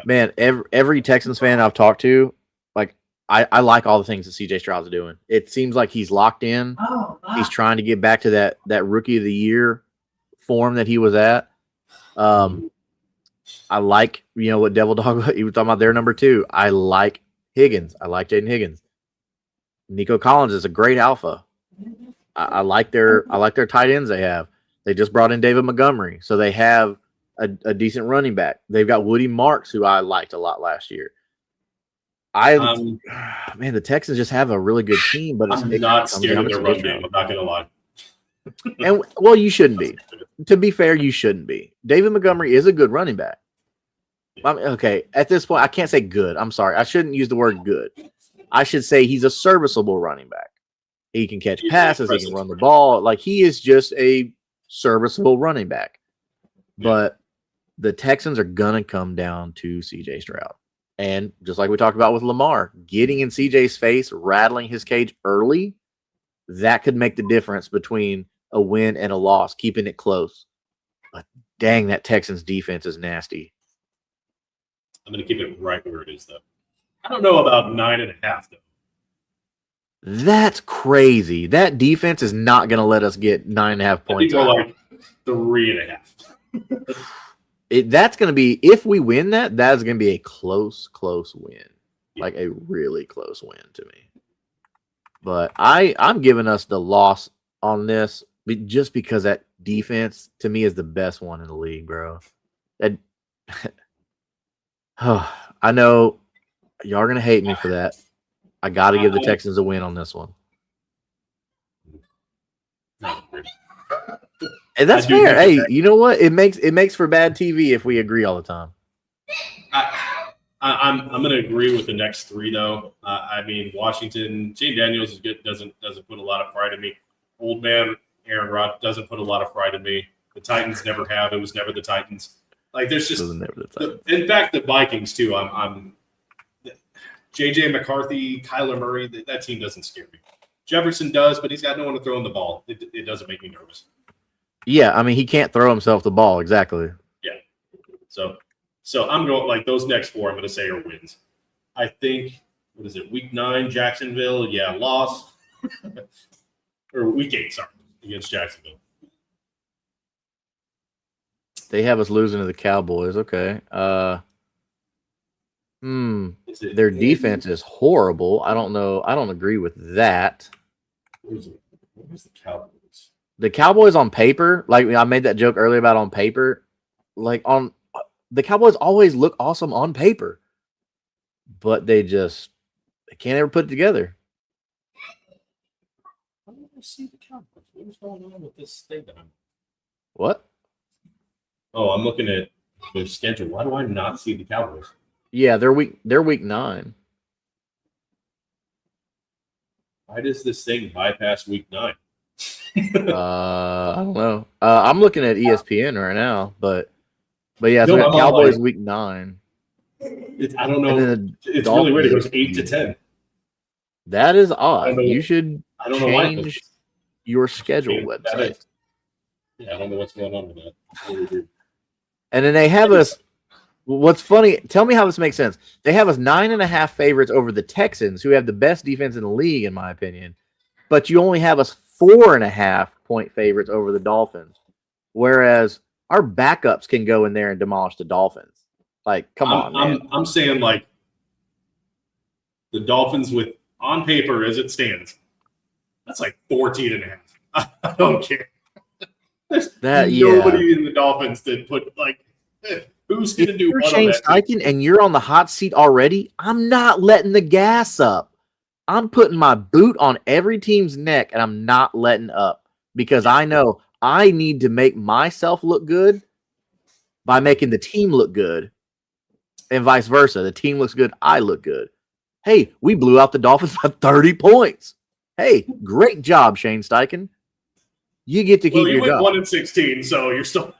man, every Texans fan I've talked to, like, I like all the things that CJ Stroud's doing. It seems like he's locked in. He's trying to get back to that rookie of the year form that he was at. I like, what Devil Dog, he was talking about their number 2. I like Higgins. I like Jaden Higgins. Nico Collins is a great alpha. I like their tight ends they have. They just brought in David Montgomery, so they have a decent running back. They've got Woody Marks, who I liked a lot last year. Man, the Texans just have a really good team, but I'm not scared of their run game. I'm not going to lie. And well, you shouldn't be. To be fair, you shouldn't be. David Montgomery is a good running back. Okay, at this point, I can't say good. I'm sorry. I shouldn't use the word good. I should say he's a serviceable running back. He can catch passes. He can run the ball. Like, he is just a serviceable running back. But the Texans are going to come down to CJ Stroud. And just like we talked about with Lamar, getting in CJ's face, rattling his cage early, that could make the difference between a win and a loss, keeping it close. But dang, that Texans defense is nasty. I'm going to keep it right where it is, though. I don't know about 9.5, though. That's crazy. That defense is not going to let us get 9.5 points. More like 3.5. That's going to be, if we win that is going to be a close win. Like a really close win to me. But I'm giving us the loss on this just because that defense, to me, is the best one in the league, bro. I know y'all are going to hate me for that. I got to give the Texans a win on this one. And that's fair. Hey, you know what? It makes for bad TV if we agree all the time. I'm going to agree with the next 3, though. I mean, Washington, Jane Daniels is good. Doesn't put a lot of pride in me. Old man Aaron Rodgers doesn't put a lot of pride in me. The Titans never have. It was never the Titans. Like, there's just in fact, the Vikings too. I'm JJ McCarthy, Kyler Murray. That team doesn't scare me. Jefferson does, but he's got no one to throw in the ball. It doesn't make me nervous. Yeah, I mean, he can't throw himself the ball. Exactly. Yeah. So I'm going, like, those next 4, I'm going to say are wins. I think, what is it, week 9, Jacksonville? Yeah, loss. Or week 8, sorry, against Jacksonville. They have us losing to the Cowboys. Okay. Their defense is horrible. I don't know. I don't agree with that. Where's the Cowboys? The Cowboys on paper, like I made that joke earlier about on paper, like on the Cowboys always look awesome on paper, but they can't ever put it together. I don't see the Cowboys. What's going on with this thing that I'm? What? Oh, I'm looking at their schedule. Why do I not see the Cowboys? Yeah, they're week 9. Why does this thing bypass week 9? I don't know. I'm looking at ESPN right now, but yeah, so No, we got Cowboys week 9. I don't know. It's really weird. It goes 8 to 10. That is odd. You should I don't know why change your schedule website. Yeah, I don't know what's going on with that. It's really weird. And then they have us. What's funny? Tell me how this makes sense. They have us 9.5 favorites over the Texans, who have the best defense in the league, in my opinion. But you only have us 4.5 point favorites over the Dolphins, whereas our backups can go in there and demolish the Dolphins. Like, come on, man. I'm saying like the Dolphins with on paper as it stands. That's like 14.5. I don't care. There's nobody in the Dolphins that put like who's going to do what Shane Steichen and you're on the hot seat already. I'm not letting the gas up. I'm putting my boot on every team's neck and I'm not letting up because I know I need to make myself look good by making the team look good and vice versa. The team looks good. I look good. Hey, we blew out the Dolphins by 30 points. Hey, great job, Shane Steichen. You get to keep your job. You went 1-16, so you're still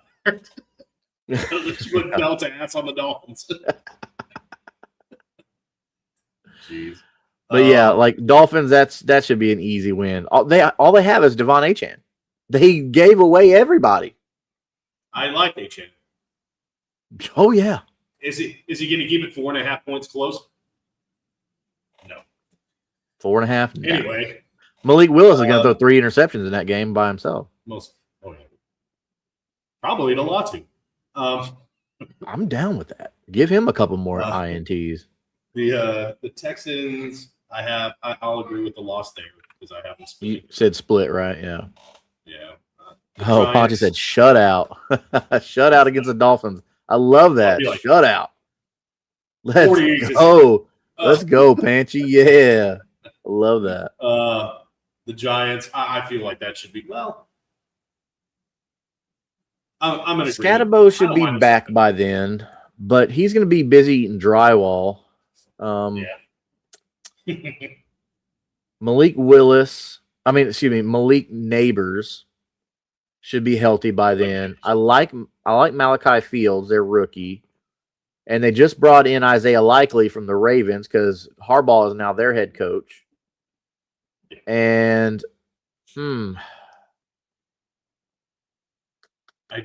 just put belt ass on the Dolphins. Jeez. But yeah, like Dolphins, that should be an easy win. All they have is Devon Achane. They gave away everybody. I like Achane. Oh yeah. Is he going to keep it 4.5 points close? No. 4.5. Anyway. Malik Willis is going to throw 3 interceptions in that game by himself. Probably a lot to. I'm down with that. Give him a couple more INTs. The Texans, I'll agree with the loss there because I have them split. You said split, right? Yeah. Yeah. Ponty said shutout. Shutout against the Dolphins. I love that. Shutout. Let's go. Let's go, Panchy. Yeah. I love that. The Giants, I feel like that should be, well, I'm going to agree. Scatterbo should be back by then, but he's going to be busy eating drywall. Malik Neighbors should be healthy by then. I like Malachi Fields, their rookie. And they just brought in Isaiah Likely from the Ravens because Harbaugh is now their head coach. And I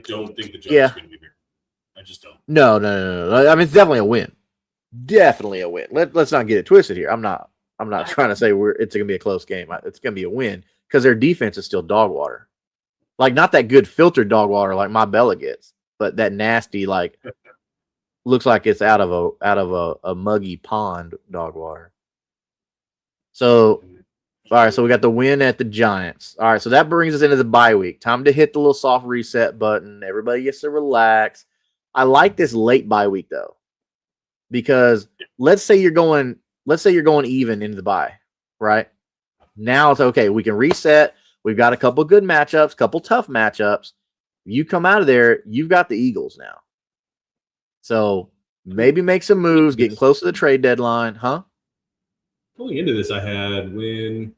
don't think the Giants are going to be here. I just don't. No. I mean, it's definitely a win. Definitely a win. Let's not get it twisted here. I'm not trying to say it's going to be a close game. It's going to be a win because their defense is still dog water. Like not that good filtered dog water like my Bella gets, but that nasty like looks like it's out of a muggy pond dog water. So, all right, so we got the win at the Giants. All right, so that brings us into the bye week. Time to hit the little soft reset button. Everybody gets to relax. I like this late bye week though, because let's say you're going even into the bye, right? Now it's okay. We can reset. We've got a couple good matchups, couple tough matchups. You come out of there, you've got the Eagles now. So maybe make some moves, getting close to the trade deadline, huh? Going into this, I had win.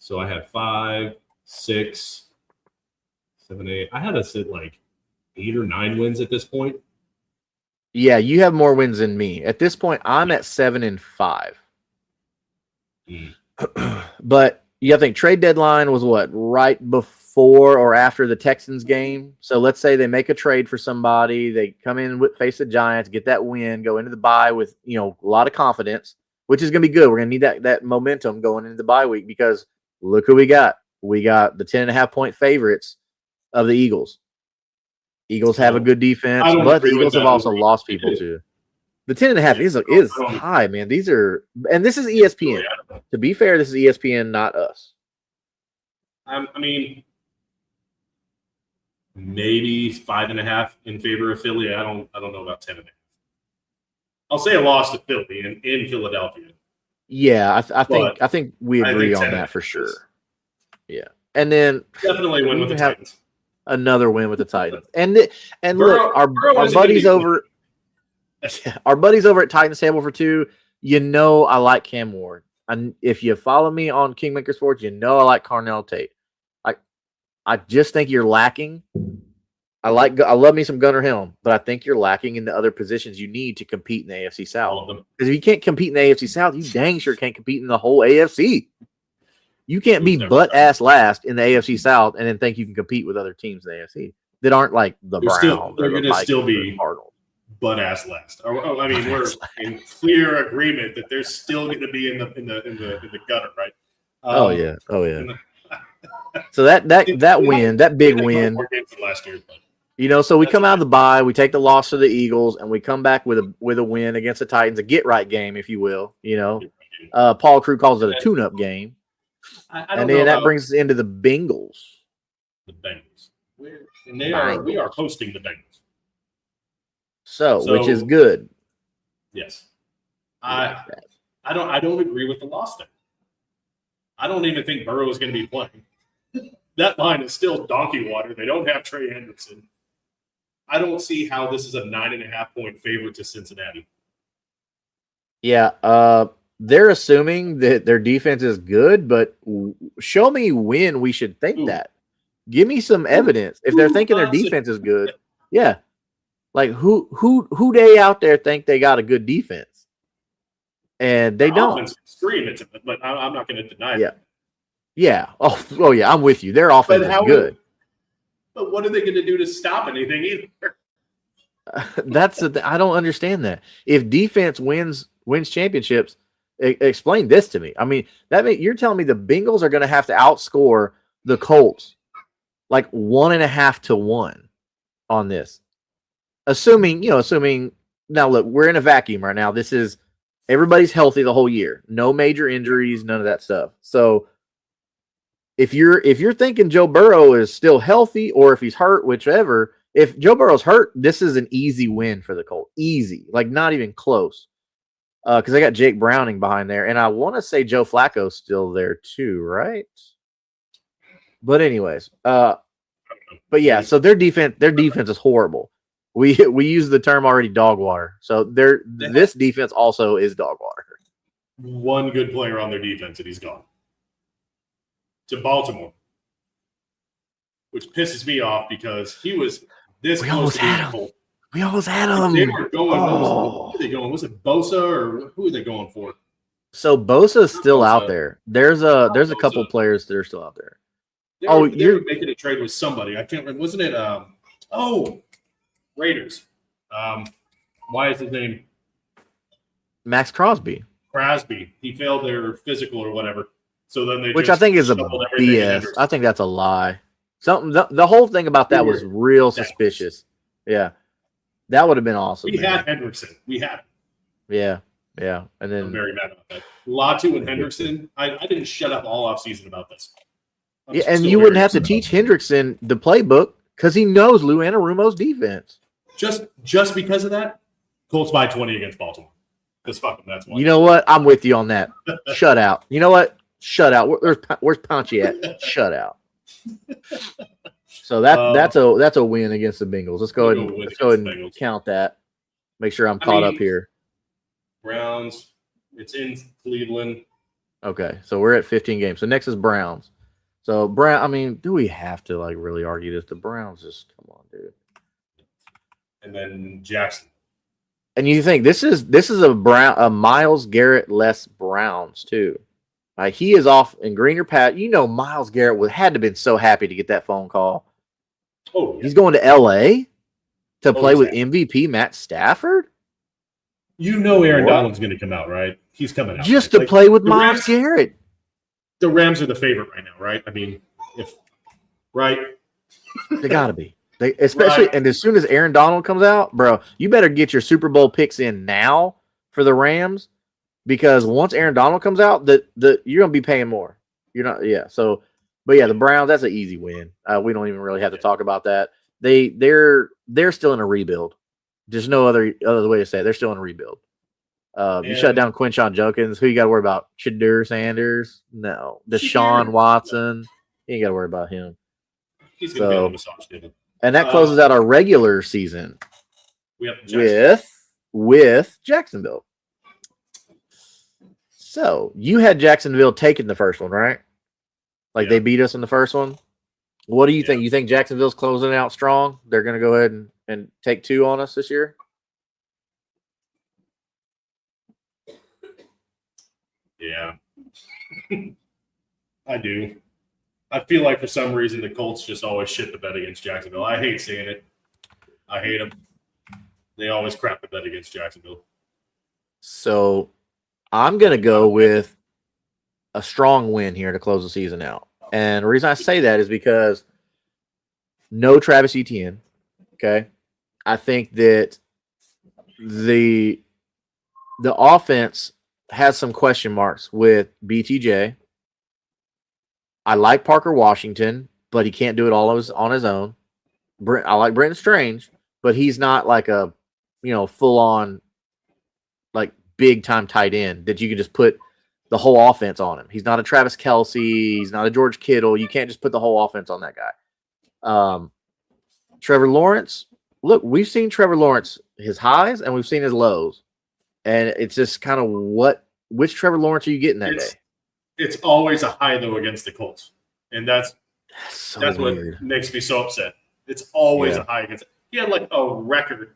So I had 5, 6, 7, 8. I had us at like 8 or 9 wins at this point. Yeah, you have more wins than me. At this point, I'm at 7-5. But you have to think trade deadline was what? Right before or after the Texans game. So let's say they make a trade for somebody. They come in, face the Giants, get that win, go into the bye with a lot of confidence, which is going to be good. We're going to need that momentum going into the bye week because look who we got. We got the 10.5 point favorites of the Eagles. Eagles have a good defense, but the Eagles have also lost people too. The 10.5 is high, man. These are, and this is ESPN. To be fair, this is ESPN, not us. I mean, maybe 5.5 in favor of Philly. I don't know about 10.5. I'll say a loss to Philly in Philadelphia. Yeah, I think we agree on that for sure. Yeah, and then definitely win with the Titans. Another win with the Titans, and look, our buddies over. Our buddies over at Titans Table for Two, I like Cam Ward. And if you follow me on Kingmaker Sports, I like Carnell Tate. I just think you're lacking. I love me some Gunnar Helm, but I think you're lacking in the other positions you need to compete in the AFC South. Because if you can't compete in the AFC South, you dang sure can't compete in the whole AFC. You can't be butt-ass last in the AFC South and then think you can compete with other teams in the AFC that aren't like the Browns. They're going to still be Cardinals. Butt-ass last. I mean, we're in clear agreement that they're still going to be in the gutter, right? Oh yeah. So that win, that big win. Last year, so we come out of the bye, we take the loss to the Eagles, and we come back with a win against the Titans, a get-right game, if you will. Paul Crew calls it a tune-up game. And then that brings us into the Bengals. The Bengals. We are hosting the Bengals. So, which is good. Yes. I don't agree with the loss there. I don't even think Burrow is going to be playing. That line is still donkey water. They don't have Trey Hendrickson. I don't see how this is a 9.5-point favorite to Cincinnati. Yeah, they're assuming that their defense is good, but show me when we should think that. Give me some evidence. If they're thinking their defense is good, yeah. Like who they out there think they got a good defense, and they don't. Scream it, but I'm not going to deny that. Yeah. Oh yeah. I'm with you. Their offense is good. But what are they going to do to stop anything either? I don't understand that. If defense wins championships, explain this to me. I mean, you're telling me the Bengals are going to have to outscore the Colts like 1.5 to 1 on this. Assuming now look, we're in a vacuum right now. This is everybody's healthy the whole year. No major injuries, none of that stuff. So if you're thinking Joe Burrow is still healthy or if he's hurt, whichever, if Joe Burrow's hurt, this is an easy win for the Colts. Easy. Like not even close. Because I got Jake Browning behind there. And I want to say Joe Flacco's still there too, right? But anyways, but yeah, so their defense is horrible. We use the term already, dog water. So this defense also is dog water. One good player on their defense, and he's gone to Baltimore, which pisses me off because he was this close to being cold. We almost had him. They were going. Who were they going? Was it Bosa or who are they going for? So Bosa's still out there. There's a couple players that are still out there. They were making a trade with somebody. I can't remember. Wasn't it? Raiders. Why is his name? Max Crosby. He failed their physical or whatever. So then which I think is a BS. I think that's a lie. The whole thing about that was real suspicious. Yeah, that would have been awesome. We had Hendrickson. We had him. Yeah. And then I'm very mad about that. Latu and Hendrickson. I didn't shut up all offseason about this. And you wouldn't have to teach Hendrickson the playbook because he knows Lou Anarumo's defense. Just because of that, Colts by 20 against Baltimore. Because fuck them, that's why. You know what? I'm with you on that. Shut out. You know what? Shut out. Where's Pounchy at? Shut out. So that's a win against the Bengals. Let's go ahead and count that. Make sure I'm caught up here. Browns. It's in Cleveland. Okay, so we're at 15 games. So next is Browns. So do we have to like really argue this? The Browns just come on, dude. And then Jackson. And you think this is a Myles Garrett less Browns too. Like he is off in greener patch. Myles Garrett had to have been so happy to get that phone call. Oh, yeah. He's going to LA to play with MVP Matt Stafford. Aaron Donald's going to come out, right? He's coming out just to play with Myles Garrett. The Rams are the favorite right now, right? I mean, right? They got to be. Especially and as soon as Aaron Donald comes out, bro, you better get your Super Bowl picks in now for the Rams because once Aaron Donald comes out, you're gonna be paying more. You're not, yeah. So, but yeah, the Browns, that's an easy win. We don't even really have to talk about that. They're still in a rebuild. There's no other way to say it. They're still in a rebuild. You shut down Quinshon Judkins. Who you got to worry about? Shadur Sanders? No. Deshaun Watson. You ain't got to worry about him. He's going to be on the massage table. And that closes out our regular season with Jacksonville. So you had Jacksonville taking the first one, right? Like they beat us in the first one. What do you think? You think Jacksonville's closing out strong? They're going to go ahead and take 2 on us this year? Yeah. I do. I feel like for some reason the Colts just always shit the bed against Jacksonville. I hate seeing it. I hate them. They always crap the bed against Jacksonville. So I'm going to go with a strong win here to close the season out. And the reason I say that is because no Travis Etienne. Okay. I think that the offense has some question marks with BTJ. I like Parker Washington, but he can't do it all on his own. I like Brenton Strange, but he's not like a, full on, like big time tight end that you can just put the whole offense on him. He's not a Travis Kelce. He's not a George Kittle. You can't just put the whole offense on that guy. Trevor Lawrence. Look, we've seen Trevor Lawrence, his highs, and we've seen his lows. And it's just kind of which Trevor Lawrence are you getting that day? It's always a high, though, against the Colts. And that's weird. What makes me so upset. It's always a high against it. He had like a record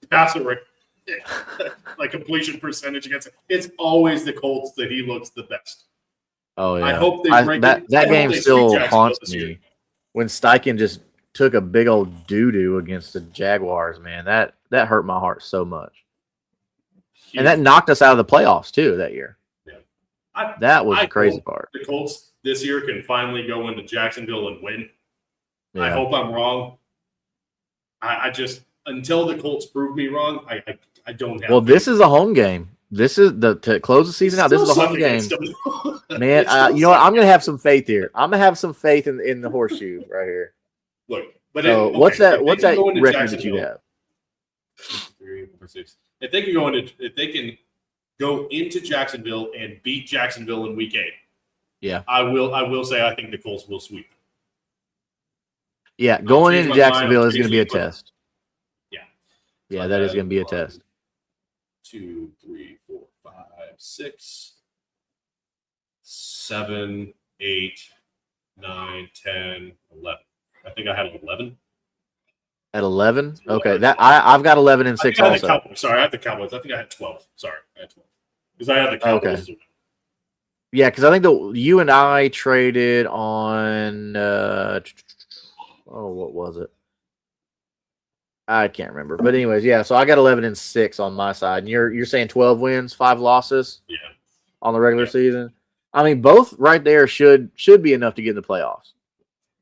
passer record, like completion percentage against it. It's always the Colts that he looks the best. Oh, yeah. I hope they break that game still haunts me. When Steichen just took a big old doo-doo against the Jaguars, man, that hurt my heart so much. And that knocked us out of the playoffs, too, that year. Yeah. That was the crazy part. The Colts this year can finally go into Jacksonville and win. Yeah. I hope I'm wrong. I just, until the Colts prove me wrong, I don't have. Well, this is a home game. This is to close the season out. This is a home game. Man, you know what? I'm going to have some faith here. I'm going to have some faith in the horseshoe right here. Look, but what's that record that you have? 3, 4, 6. If they can go into Jacksonville and beat Jacksonville in Week 8, yeah, I will say I think the Colts will sweep. Yeah, going into Jacksonville is going to be a test. Yeah, that is going to be a test. 2, 3, 4, 5, 6, 7, 8, 9, 10, 11. I think I had 11. At 11? Okay, that I've got 11 and 6 also. Sorry, I had the Cowboys. I think I had 12. Sorry, I had 12. Because I had the Cowboys. Okay. Yeah, because I think you and I traded on what was it? I can't remember. But anyways, yeah, so I got 11 and 6 on my side. And you're saying 12 wins, 5 losses? Yeah. On the regular season? I mean, both right there should be enough to get in the playoffs.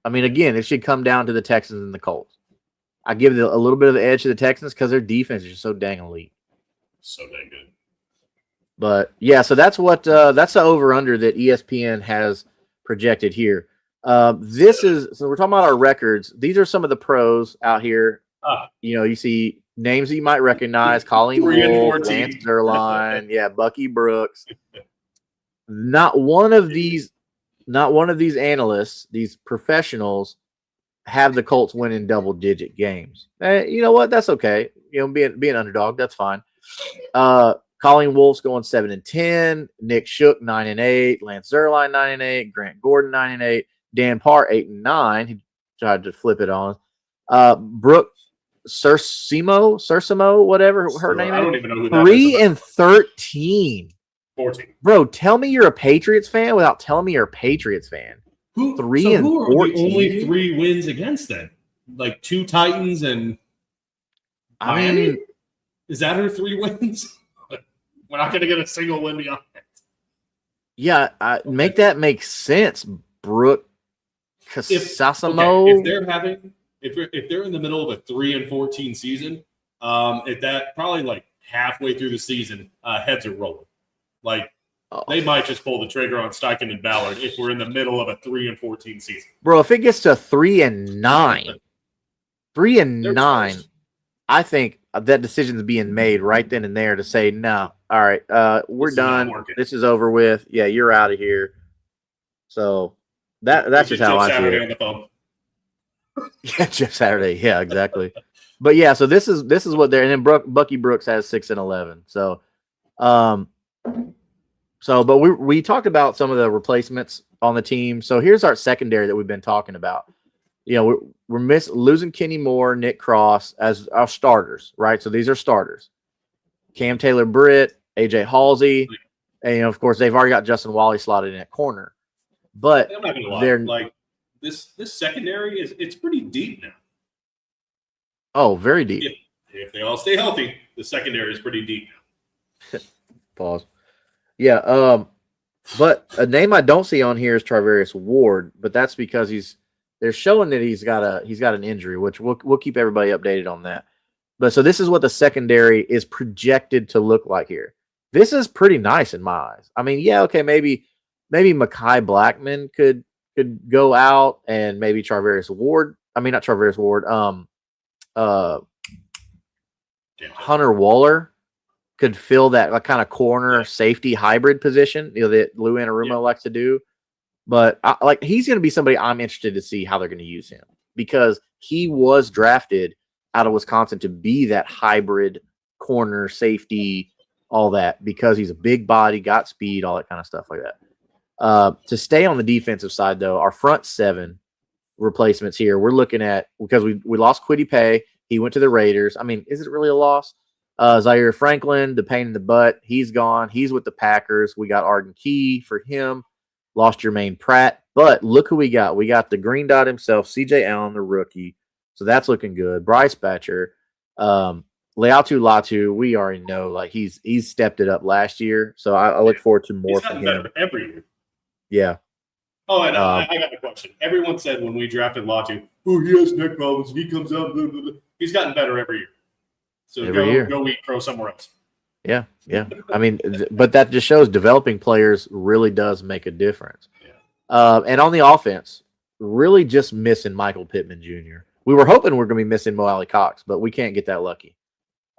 I mean, again, it should come down to the Texans and the Colts. I give a little bit of the edge to the Texans because their defense is just so dang elite. So dang good. But yeah, so that's the over/under that ESPN has projected here. So we're talking about our records. These are some of the pros out here. You see names that you might recognize: Colleen Wolfe, Lance Zierlein, Bucky Brooks. Not one of these analysts, these professionals, have the Colts winning double-digit games. You know what? That's okay. Be an underdog. That's fine. Colleen Wolfe's going 7-10. Nick Shook 9-8. Lance Zierlein 9-8. Grant Gordon 9-8. Dan Parr 8-9. He tried to flip it on. Brooke Sursimo, whatever her name is. I don't even know who that is. 3-13. 14. Bro, tell me you're a Patriots fan without telling me you're a Patriots fan. Who 3 and 14? Who are the only 3 wins against them? Like 2 Titans and Miami? I mean, is that her 3 wins? We're not going to get a single win beyond that. Yeah, make that make sense, Brooke Casasimo. If they're having if they're in the middle of a 3-14 season, at that probably like halfway through the season, heads are rolling. Like they might just pull the trigger on Steichen and Ballard if we're in the middle of a 3-14 season. Bro, if it gets to 3-9, 3-9, I think that decision's being made right then and there to say, no, all right, we're done. This is over with. Yeah, you're out of here. So that's just how I see it. On the phone. Yeah, Jeff Saturday. Yeah, exactly. But yeah, so this is what they're, and then Bucky Brooks has 6-11. So, but we talked about some of the replacements on the team. So here's our secondary that we've been talking about. You know, we're losing Kenny Moore, Nick Cross as our starters, right? So these are starters. Cam Taylor-Britt, AJ Halsey, and of course they've already got Justin Wally slotted in at corner. But I'm not gonna lie, like this secondary it's pretty deep now. Oh, very deep. If they all stay healthy, the secondary is pretty deep now. Pause. Yeah, but a name I don't see on here is Charvarius Ward, but that's because they're showing that he's got an injury, which we'll keep everybody updated on that. But so this is what the secondary is projected to look like here. This is pretty nice in my eyes. I mean, yeah, okay, maybe Mekhi Blackman could go out, and maybe Charvarius Ward. I mean, not Charvarius Ward. Hunter Waller could fill that kind of corner safety hybrid position, that Lou Anarumo likes to do. But he's going to be somebody I'm interested to see how they're going to use him, because he was drafted out of Wisconsin to be that hybrid corner safety, all that, because he's a big body, got speed, all that kind of stuff like that. To stay on the defensive side, though, our front seven replacements here, we're looking at, because we lost Kwity Paye. He went to the Raiders. I mean, is it really a loss? Zaire Franklin, the pain in the butt, he's gone. He's with the Packers. We got Arden Key for him. Lost Jermaine Pratt. But look who we got. We got the green dot himself, C.J. Allen, the rookie. So that's looking good. Bryce Batcher. Leatu Latu, we already know, he's stepped it up last year. So I look forward to more from him. Better every year. Yeah. Oh, and I got a question. Everyone said when we drafted Latu, he has neck problems. He comes out. Blah, blah, blah. He's gotten better every year. So go eat crow somewhere else. Yeah. I mean, but that just shows developing players really does make a difference. Yeah. And on the offense, really just missing Michael Pittman Jr. We were hoping we're going to be missing Mo Alley Cox, but we can't get that lucky.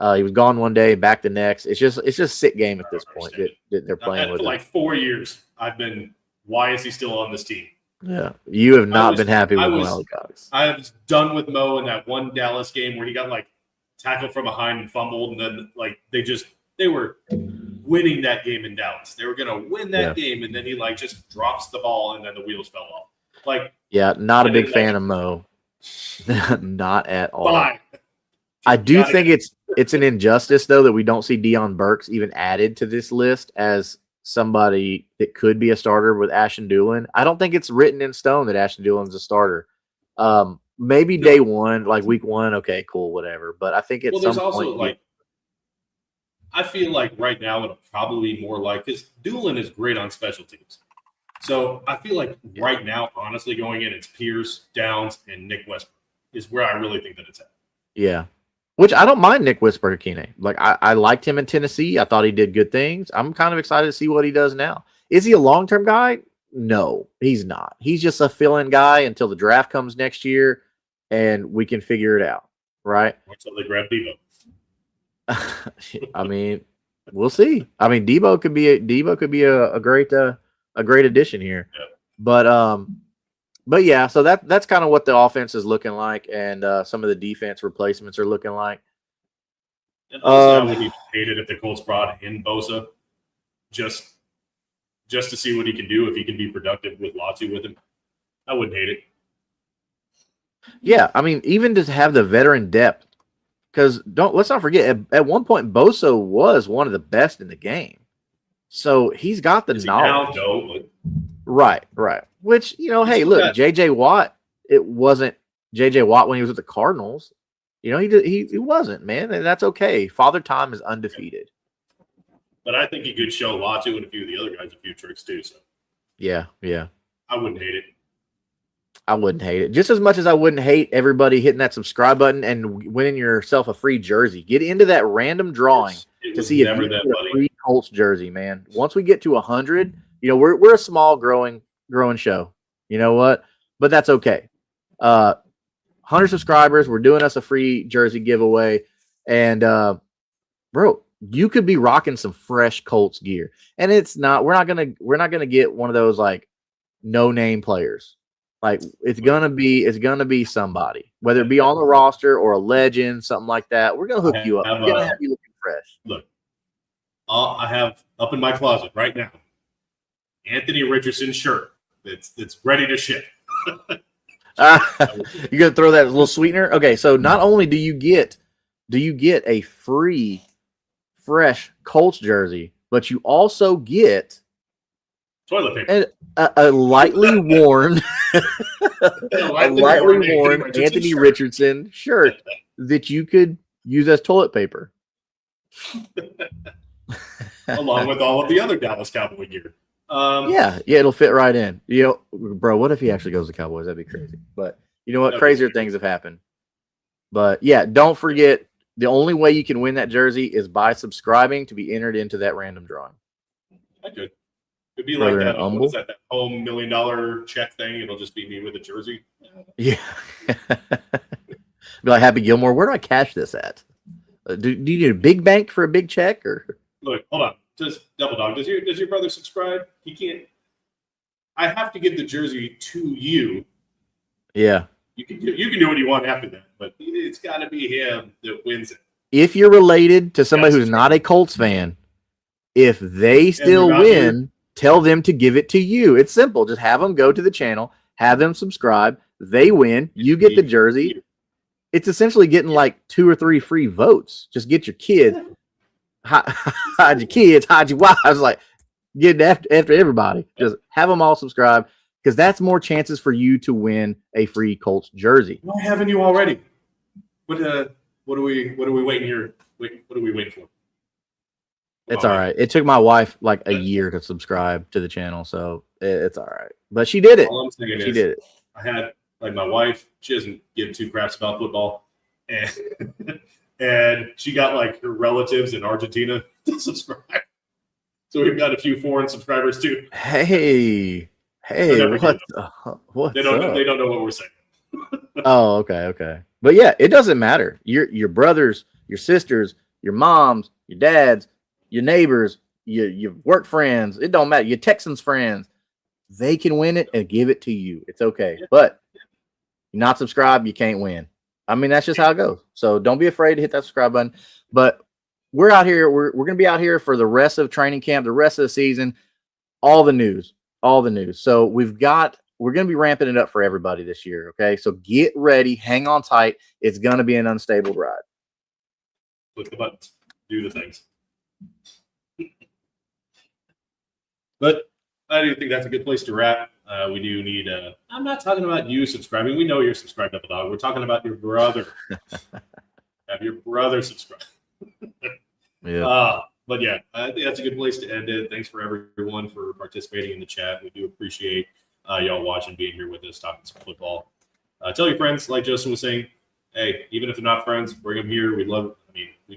He was gone one day, back the next. It's just sick game at this point that they're playing with. For like 4 years, I've been. Why is he still on this team? Yeah, you have not been happy with Mo Alley Cox. I was done with Mo in that one Dallas game where he got tackled from behind and fumbled, and then they were winning that game in Dallas. They were going to win that game, and then he just drops the ball, and then the wheels fell off. Not a big fan of Mo. Not at all. Bye. I do think it's an injustice though that we don't see Deion Burks even added to this list as somebody that could be a starter with Ashton Dulin. I don't think it's written in stone that Ashton Dulin's a starter. Maybe day one, week one, okay, cool, whatever. But I think it's there's also I feel like right now it'll probably be more because Dulin is great on special teams. So I feel like right now, honestly, going in, it's Pierce, Downs, and Nick Westbrook is where I really think that it's at. Yeah. Which I don't mind Nick Westbrook-Akine. I liked him in Tennessee. I thought he did good things. I'm kind of excited to see what he does now. Is he a long-term guy? No, he's not. He's just a fill-in guy until the draft comes next year, and we can figure it out, right? Until they grab Debo. I mean, we'll see. I mean, Debo could be a great addition here. Yeah. But yeah, so that's kind of what the offense is looking like, and some of the defense replacements are looking like. And also, I would be hated if the Colts brought in Bosa just to see what he can do, if he can be productive with Latu with him. I wouldn't hate it. Yeah, I mean, even to have the veteran depth, because let's not forget, at one point Bosa was one of the best in the game, so he's got the knowledge. Right. Which, hey, look, J.J. Watt. It wasn't J.J. Watt when he was with the Cardinals. He wasn't, man, and that's okay. Father Time is undefeated. But I think he could show Latu and a few of the other guys a few tricks too. So yeah, I wouldn't hate it. I wouldn't hate it just as much as I wouldn't hate everybody hitting that subscribe button and winning yourself a free jersey. Get into that random drawing It to was see if never you that get a money. free Colts jersey, man. Once we get to 100, we're a small growing show. You know what? But that's okay. 100 subscribers, we're doing us a free jersey giveaway, and bro, you could be rocking some fresh Colts gear, and we're not gonna get one of those like no name players. Like it's gonna be somebody, whether it be on the roster or a legend, something like that. We're gonna hook you up. We're gonna have you looking fresh. Look, I have up in my closet right now Anthony Richardson shirt that's ready to ship. You gonna throw that little sweetener? Okay, so not only do you get a free fresh Colts jersey, but you also get Toilet paper. A lightly worn, Anthony Richardson shirt that you could use as toilet paper, along with all of the other Dallas Cowboy gear. Yeah, it'll fit right in. Bro, what if he actually goes to Cowboys? That'd be crazy. But you know what? Crazier things have happened. But yeah, don't forget, the only way you can win that jersey is by subscribing to be entered into that random drawing. That could. It'd be like that. What is that home $1 million check thing? It'll just be me with a jersey. Yeah. Be like, Happy Gilmore, where do I cash this at? Do you need a big bank for a big check? Or look, hold on. Does Double Dog, does your brother subscribe? He can't. I have to give the jersey to you. Yeah. You can do what you want after that, but it's got to be him that wins it. If you're related to somebody who's not a Colts fan, if they still win, tell them to give it to you. It's simple. Just have them go to the channel, have them subscribe. They win. You get the jersey. It's essentially getting like 2 or 3 free votes. Just get your kids. Hide your kids, hide your wives. Like, get after everybody. Just have them all subscribe, because that's more chances for you to win a free Colts jersey. Why haven't you already? What are we waiting here? What are we waiting for? It's all right. It took my wife like a year to subscribe to the channel, so it's all right. But she did it. All I'm saying she did it. I had like my wife. She doesn't give 2 craps about football, and she got like her relatives in Argentina to subscribe. So we've got a few foreign subscribers too. Hey, what's they don't know what we're saying. Oh, okay. But yeah, it doesn't matter. Your brothers, your sisters, your moms, your dads, your neighbors, your work friends, it don't matter. Your Texans friends, they can win it and give it to you. It's okay. Yeah. But you're not subscribed, you can't win. I mean, that's just how it goes. So don't be afraid to hit that subscribe button. But we're out here. We're going to be out here for the rest of training camp, the rest of the season, all the news. So we're going to be ramping it up for everybody this year. Okay. So get ready. Hang on tight. It's going to be an unstable ride. Click the buttons. Do the things. But I do think that's a good place to wrap. We do need I'm not talking about you subscribing. We know you're subscribed, Double Dog. We're talking about your brother. Have your brother subscribe. Yeah. But yeah, I think that's a good place to end it. Thanks for everyone for participating in the chat. We do appreciate y'all watching, being here with us, talking some football. Tell your friends, like Justin was saying, hey, even if they're not friends, bring them here. We love. I mean, we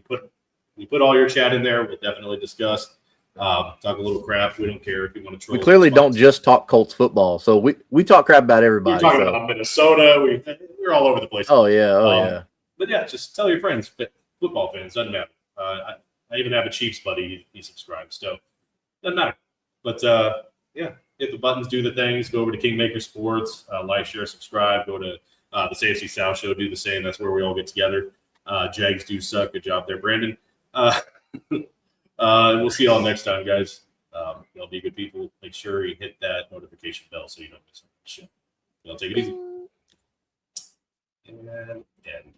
put all your chat in there. We'll definitely discuss. Talk a little crap. We don't care if you want to troll. We clearly don't just talk Colts football, so we talk crap about everybody. We're talking about Minnesota. We're all over the place. Oh yeah. But yeah, just tell your friends, football fans. Doesn't matter. I even have a Chiefs buddy. He subscribes, so doesn't matter. But yeah, hit the buttons, do the things. Go over to Kingmaker Sports, like, share, subscribe. Go to the CFC South Show. Do the same. That's where we all get together. Jags do suck. Good job there, Brandon. We'll see y'all next time, guys. Y'all be good people. Make sure you hit that notification bell so you don't miss shit. Y'all take it easy. And end.